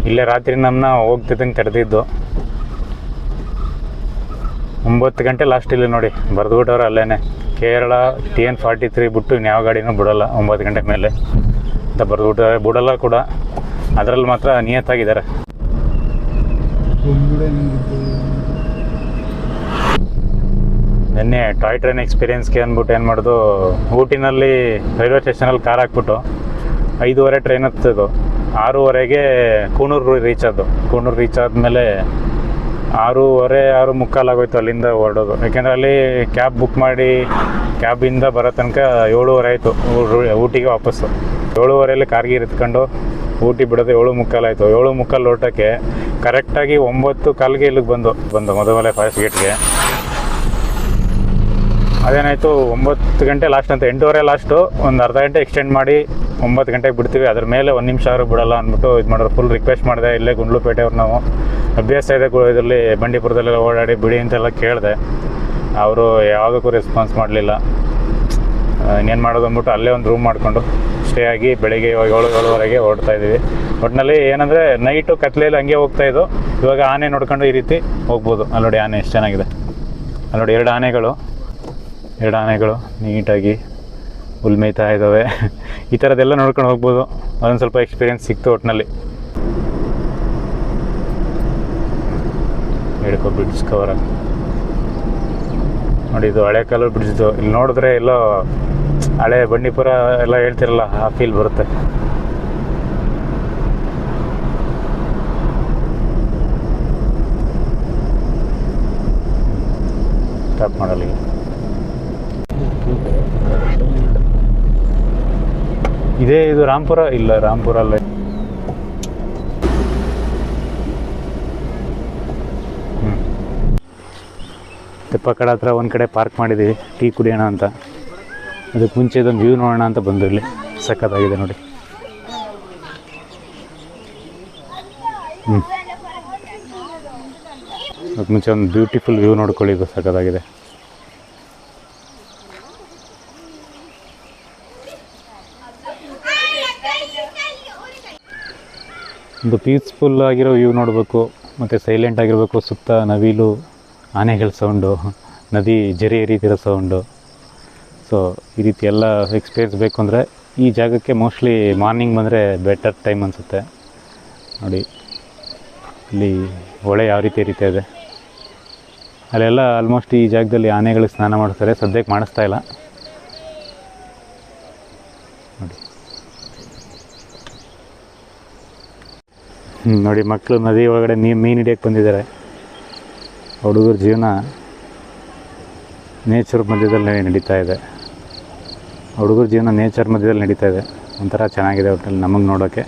ಇಲ್ಲೇ ರಾತ್ರಿ ನಮ್ಮನ್ನ ಹೋಗ್ತಿದ್ದಂಗೆ ತಡೆದಿದ್ದು. 9 ಗಂಟೆ ಲಾಸ್ಟ್ ಇಲ್ಲಿ ನೋಡಿ ಬರೆದ್ಬಿಟ್ಟವ್ರೆ ಅಲ್ಲೇ, ಕೇರಳ TN43 ಬಿಟ್ಟು ಇನ್ಯಾವ ಗಾಡಿನೂ ಬಿಡೋಲ್ಲ 9 ಗಂಟೆ ಮೇಲೆ ಅಂತ ಬರೆದ್ಬಿಟ್ಟವ್ರೆ. ಬಿಡೋಲ್ಲ ಕೂಡ, ಅದರಲ್ಲಿ ಮಾತ್ರ ನಿಯತ್ತಾಗಿದ್ದಾರೆ. ನಿನ್ನೆ ಟಾಯ್ ಟ್ರೈನ್ ಎಕ್ಸ್ಪೀರಿಯನ್ಸ್ಗೆ ಅಂದ್ಬಿಟ್ಟು ಏನು ಮಾಡೋದು, ಊಟಿನಲ್ಲಿ ರೈಲ್ವೆ ಸ್ಟೇಷನಲ್ಲಿ ಕಾರ್ ಹಾಕ್ಬಿಟ್ಟು 5:15 ಟ್ರೈನ್ ಹತ್ತದು, 6:30ಗೆ ಕೂಣೂರು ರೀಚ್ ಆದ್ದು. ಕೂಣೂರು ರೀಚ್ ಆದಮೇಲೆ 6:30 ಆಗೋಯ್ತು ಅಲ್ಲಿಂದ ಹೊರಡೋದು. ಯಾಕೆಂದರೆ ಅಲ್ಲಿ ಕ್ಯಾಬ್ ಬುಕ್ ಮಾಡಿ ಕ್ಯಾಬಿಂದ ಬರೋ ತನಕ 7:30 ಆಯಿತು ಊಟಿಗೆ ವಾಪಸ್ಸು. 7:30 ಕಾರ್ಗೆ ಇರಿತ್ಕೊಂಡು ಊಟಿ ಬಿಡೋದು 7:45 ಆಯಿತು. 7:45 ಹೊರಟಕ್ಕೆ ಕರೆಕ್ಟಾಗಿ 9:15 ಇಲ್ಲಿಗೆ ಬಂದು ಮೊದಲೇ ಫಾರೆಸ್ಟ್ ಗೇಟ್ಗೆ. ಅದೇನಾಯಿತು 9 ಗಂಟೆ ಲಾಸ್ಟ್ ಅಂತ, 8:15 ಲಾಸ್ಟು, ಒಂದು ಅರ್ಧ ಗಂಟೆ ಎಕ್ಸ್ಟೆಂಡ್ ಮಾಡಿ 9 ಗಂಟೆಗೆ ಬಿಡ್ತೀವಿ. ಅದ್ರ ಮೇಲೆ 1 ನಿಮಿಷ ಆದ್ರೂ ಬಿಡೋಲ್ಲ ಅಂದ್ಬಿಟ್ಟು ಇದು ಮಾಡೋರು. ಫುಲ್ ರಿಕ್ವೆಸ್ಟ್ ಮಾಡಿದೆ. ಇಲ್ಲೇ ಗುಂಡ್ಲುಪೇಟೆಯವ್ರು ನಾವು ಅಭ್ಯಾಸ ಇದೆ ಇದರಲ್ಲಿ ಬಂಡೀಪುರದಲ್ಲೆಲ್ಲ ಓಡಾಡಿ ಬಿಡಿ ಅಂತೆಲ್ಲ ಕೇಳಿದೆ. ಅವರು ಯಾವುದಕ್ಕೂ ರೆಸ್ಪಾನ್ಸ್ ಮಾಡಲಿಲ್ಲ. ಇನ್ನೇನು ಮಾಡೋದು ಅಂದ್ಬಿಟ್ಟು ಅಲ್ಲೇ ಒಂದು ರೂಮ್ ಮಾಡಿಕೊಂಡು ಸ್ಟೇ ಆಗಿ ಬೆಳಿಗ್ಗೆ 7:30 ಹೊರಡ್ತಾಯಿದ್ದೀವಿ. ಒಟ್ಟಿನಲ್ಲಿ ಏನಂದರೆ ನೈಟು ಕತ್ಲೆಯಲ್ಲಿ ಹಂಗೆ ಹೋಗ್ತಾಯಿದ್ದು. ಇವಾಗ ಆನೆ ನೋಡ್ಕೊಂಡು ಈ ರೀತಿ ಹೋಗ್ಬೋದು. ಅಲ್ಲಿ ನೋಡಿ ಆನೆ ಎಷ್ಟು ಚೆನ್ನಾಗಿದೆ. ಅಲ್ಲಿ ನೋಡಿ 2 ಆನೆಗಳು ನೀಟಾಗಿ ಹುಲ್ ಮೇಯ್ತಾ ಇದ್ದಾವೆ. ಈ ಥರದ್ದೆಲ್ಲ ನೋಡ್ಕೊಂಡು ಹೋಗ್ಬೋದು. ಅದೊಂದು ಸ್ವಲ್ಪ ಎಕ್ಸ್ಪೀರಿಯೆನ್ಸ್ ಸಿಕ್ತು ಒಟ್ಟಿನಲ್ಲಿ. ಹಿಡ್ಕೊ ಬ್ರಿಡ್ಜ್ ಕವರ್ ಆಗಿ ನೋಡಿ, ಇದು ಹಳೆ ಕಾಲದ ಬ್ರಿಡ್ಜ್ದು. ಇಲ್ಲಿ ನೋಡಿದ್ರೆ ಎಲ್ಲೋ ಹಳೆ ಬಂಡೀಪುರ ಎಲ್ಲ ಹೇಳ್ತಿರಲ್ಲ, ಆ ಫೀಲ್ ಬರುತ್ತೆ. ಸ್ಟಾಪ್ ಮಾಡಲ್ಲ. ಇದು ರಾಂಪುರ ಇಲ್ಲ, ರಾಂಪುರ ಅಲ್ಲ. ತೆಪ್ಪಕಡ ಹತ್ರ ಒಂದು ಕಡೆ ಪಾರ್ಕ್ ಮಾಡಿದ್ದೀವಿ, ಟೀ ಕುಡಿಯೋಣ ಅಂತ. ಅದಕ್ಕೆ ಮುಂಚೆ ಇದೊಂದು ವ್ಯೂ ನೋಡೋಣ ಅಂತ ಬಂದಿರಲಿ. ಸಖತ್ತಾಗಿದೆ ನೋಡಿ. ಅದಕ್ಕೆ ಮುಂಚೆ ಒಂದು ಬ್ಯೂಟಿಫುಲ್ ವ್ಯೂ ನೋಡ್ಕೊಳ್ಳಿ. ಇದು ಸಖತ್ತಾಗಿದೆ. ಒಂದು ಪೀಸ್ಫುಲ್ ಆಗಿರೋ ವ್ಯೂ ನೋಡಬೇಕು, ಮತ್ತು ಸೈಲೆಂಟ್ ಆಗಿರಬೇಕು. ಸುತ್ತ ನವಿಲು, ಆನೆಗಳ ಸೌಂಡು, ನದಿ ಜರಿ ಹರಿತಿರೋ ಸೌಂಡು. ಸೊ ಈ ರೀತಿ ಎಲ್ಲ ಎಕ್ಸ್ಪೀರಿಯನ್ಸ್ ಬೇಕು ಅಂದರೆ ಈ ಜಾಗಕ್ಕೆ ಮೋಸ್ಟ್ಲಿ ಮಾರ್ನಿಂಗ್ ಬಂದರೆ ಬೆಟರ್ ಟೈಮ್ ಅನಿಸುತ್ತೆ. ನೋಡಿ ಇಲ್ಲಿ ಹೊಳೆ ಯಾವ ರೀತಿ ಹರಿತಾ ಇದೆ. ಅಲ್ಲೆಲ್ಲ ಆಲ್ಮೋಸ್ಟ್ ಈ ಜಾಗದಲ್ಲಿ ಆನೆಗಳಿಗೆ ಸ್ನಾನ ಮಾಡಿಸ್ತಾರೆ. ಸದ್ಯಕ್ಕೆ ಮಾಡಿಸ್ತಾ ಇಲ್ಲ ನೋಡಿ. ನೋಡಿ ಮಕ್ಕಳು ನದಿ ಒಳಗಡೆ ಮೀನು ಹಿಡಿಯೋಕ್ಕೆ ಬಂದಿದ್ದಾರೆ. ಹುಡುಗರ ಜೀವನ ನೇಚರ್ ಮಧ್ಯದಲ್ಲಿ ನಡೀತಾ ಇದೆ. ನಡೀತಾ ಇದೆ. ಒಂಥರ ಚೆನ್ನಾಗಿದೆ ಒಟ್ಟಲ್ಲಿ ನಮಗೆ ನೋಡೋಕ್ಕೆ.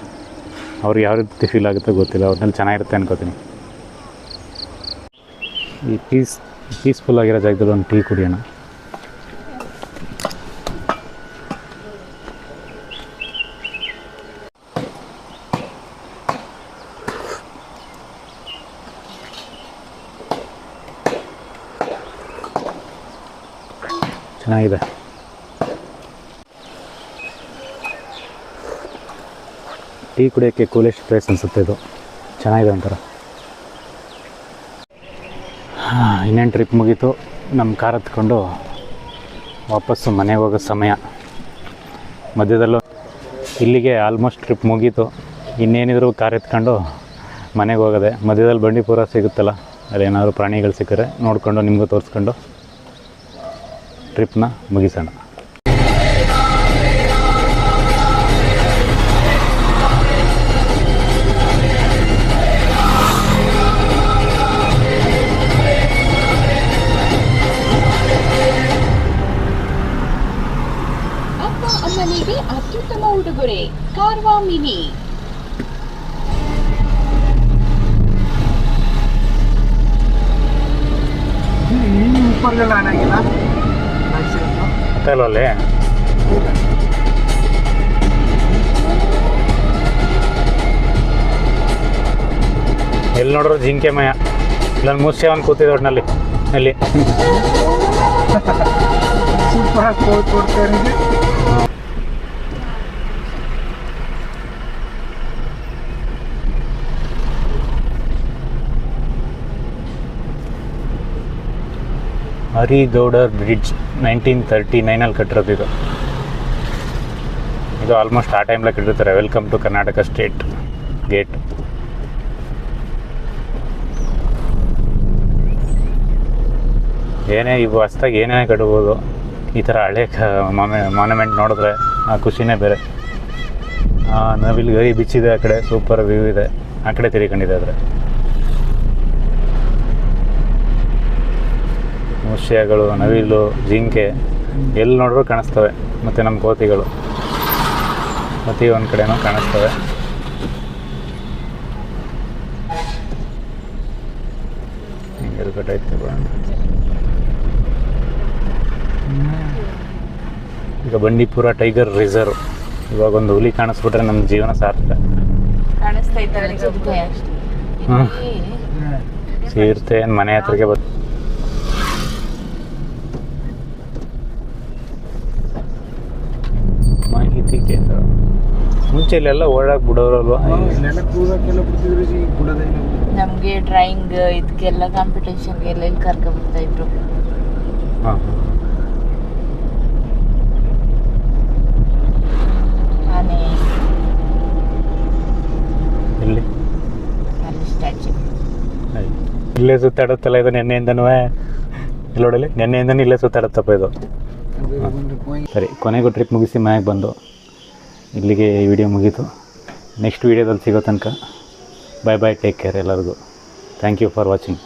ಅವ್ರಿಗೆ ಯಾವ ರೀತಿ ಫೀಲ್ ಆಗುತ್ತೋ ಗೊತ್ತಿಲ್ಲ. ಒಟ್ಟಲ್ಲಿ ಚೆನ್ನಾಗಿರುತ್ತೆ ಅನ್ಕೋತೀನಿ. ಈ ಪೀಸ್ಫುಲ್ ಆಗಿರೋ ಜಾಗದಲ್ಲಿ ಒಂದು ಟೀ ಕುಡಿಯೋಣ. ಚೆನ್ನಾಗಿದೆ. ಟೀ ಕುಡಿಯೋಕ್ಕೆ ಕೂಲೆಸ್ಟ್ ಪ್ಲೇಸ್ ಅನಿಸುತ್ತೆ ಇದು. ಚೆನ್ನಾಗಿದೆ ಒಂಥರ. ಇನ್ನೇನು ಟ್ರಿಪ್ ಮುಗೀತು. ನಮ್ಮ ಕಾರ್ ಹತ್ಕೊಂಡು ವಾಪಸ್ಸು ಮನೆಗೆ ಹೋಗೋ ಸಮಯ. ಮಧ್ಯದಲ್ಲೂ ಇಲ್ಲಿಗೆ ಆಲ್ಮೋಸ್ಟ್ ಟ್ರಿಪ್ ಮುಗೀತು. ಇನ್ನೇನಿದ್ರು ಕಾರ್ ಎತ್ಕೊಂಡು ಮನೆಗೆ ಹೋಗೋದೆ. ಮಧ್ಯದಲ್ಲಿ ಬಂಡೀಪುರ ಸಿಗುತ್ತಲ್ಲ, ಅಲ್ಲೇನಾದರೂ ಪ್ರಾಣಿಗಳು ಸಿಕ್ಕರೆ ನೋಡಿಕೊಂಡು ನಿಮಗೂ ತೋರಿಸ್ಕೊಂಡು ಟ್ರಿಪ್ನ ಮುಗಿಸೋಣ. Carva Mini. ऊपर का लाना है ना ಮತ್ತೆ ಅಲ್ವಲ್ಲಿ ಎಲ್ಲಿ ನೋಡ್ರು ಜಿಂಕೆ ಮಯ ಇಲ್ಲೊಂದು ಮುಸ್ಸೆ ಒಂದು ಕೂತಿದೆ ಒಟ್ಟಿನಲ್ಲಿ ಅಲ್ಲಿ ऊपर कोड़ते रहेंगे ಹರಿಗೌಡರ್ ಬ್ರಿಡ್ಜ್ 1939 ಕಟ್ಟಿರೋದು ಇದು ಆಲ್ಮೋಸ್ಟ್ ಆ ಟೈಮ್ಲ ಕಟ್ಟಿರ್ತಾರೆ. Welcome to Karnataka state gate. ಏನೇ ಇವು ಹೊಸ್ದಾಗಿ ಏನೇ ಕಟ್ಬೋದು, ಈ ಥರ ಹಳೆ ಮಾನ್ಯುಮೆಂಟ್ ನೋಡಿದ್ರೆ ಆ ಖುಷಿನೇ ಬೇರೆ. ನವಿಲು ಗರಿ ಬಿಚ್ಚಿದೆ, ಆ ಕಡೆ ಸೂಪರ್ ವ್ಯೂ ಇದೆ, ಆ ಕಡೆ ತಿರ್ಕೊಂಡಿದೆ. ಆದರೆ ಮುಷ್ಯಗಳು, ನವಿಲು, ಜಿಂಕೆ ಎಲ್ಲಿ ನೋಡಿದ್ರು ಕಾಣಿಸ್ತವೆ. ಮತ್ತು ನಮ್ಮ ಕೋತಿಗಳು ಪ್ರತಿ ಒಂದು ಕಡೆನೂ ಕಾಣಿಸ್ತವೆ. ಹಿಂಗೆ ಕಟ್ಟೈತೆ ಈಗ ಬಂಡೀಪುರ ಟೈಗರ್ ರಿಸರ್ವ್. ಇವಾಗ ಒಂದು ಹುಲಿ ಕಾಣಿಸ್ಬಿಟ್ರೆ ನಮ್ಮ ಜೀವನ ಸಾರ್ಥಕ. ಇರುತ್ತೆ ಮನೆ ಹತ್ರಕ್ಕೆ ಬರ್ತದೆ. ಮಾಹಿತಿ ಕೇಂದ್ರ. ಮುಂಚೆ ಇಲ್ಲೆಲ್ಲ ಓಡಾಕ್ ಬಿಡೋರಲ್ವಾ? ನಮಗೆ ಡ್ರಾಯಿಂಗ್ ಇದಕ್ಕೆಲ್ಲ ಕಾಂಪಿಟೇಷನ್ಗೆ ಎಲ್ಲ ಇಲ್ಲಿ ಕರ್ಕೊಂಡ್ಬರ್ತಾ ಇದ್ರು. ಹಾಂ ಆನೆ ಇಲ್ಲಿ ಅಲ್ಲಿ ಸ್ಟ್ಯಾಚ್ಯೂ. ಇಲ್ಲೇ ಸುತ್ತಾಡುತ್ತಲ್ಲ ಇದು ನೆನ್ನೆಯಿಂದನೂ. ಇಲ್ಲೋಡಲಿ ನೆನ್ನೆಯಿಂದನೂ ಇಲ್ಲೇ ಸುತ್ತಾಡುತ್ತಪ್ಪ ಇದು. ಸರಿ, ಕೊನೆಗೂ ಟ್ರಿಪ್ ಮುಗಿಸಿ ಮನೆಗೆ ಬಂದು ಇಲ್ಲಿಗೆ ಈ ವಿಡಿಯೋ ಮುಗೀತು. ನೆಕ್ಸ್ಟ್ ವೀಡಿಯೋದಲ್ಲಿ ಸಿಗೋ ತನಕ ಬಾಯ್ ಬಾಯ್, ಟೇಕ್ ಕೇರ್ ಎಲ್ಲರಿಗೂ. Thank you for watching.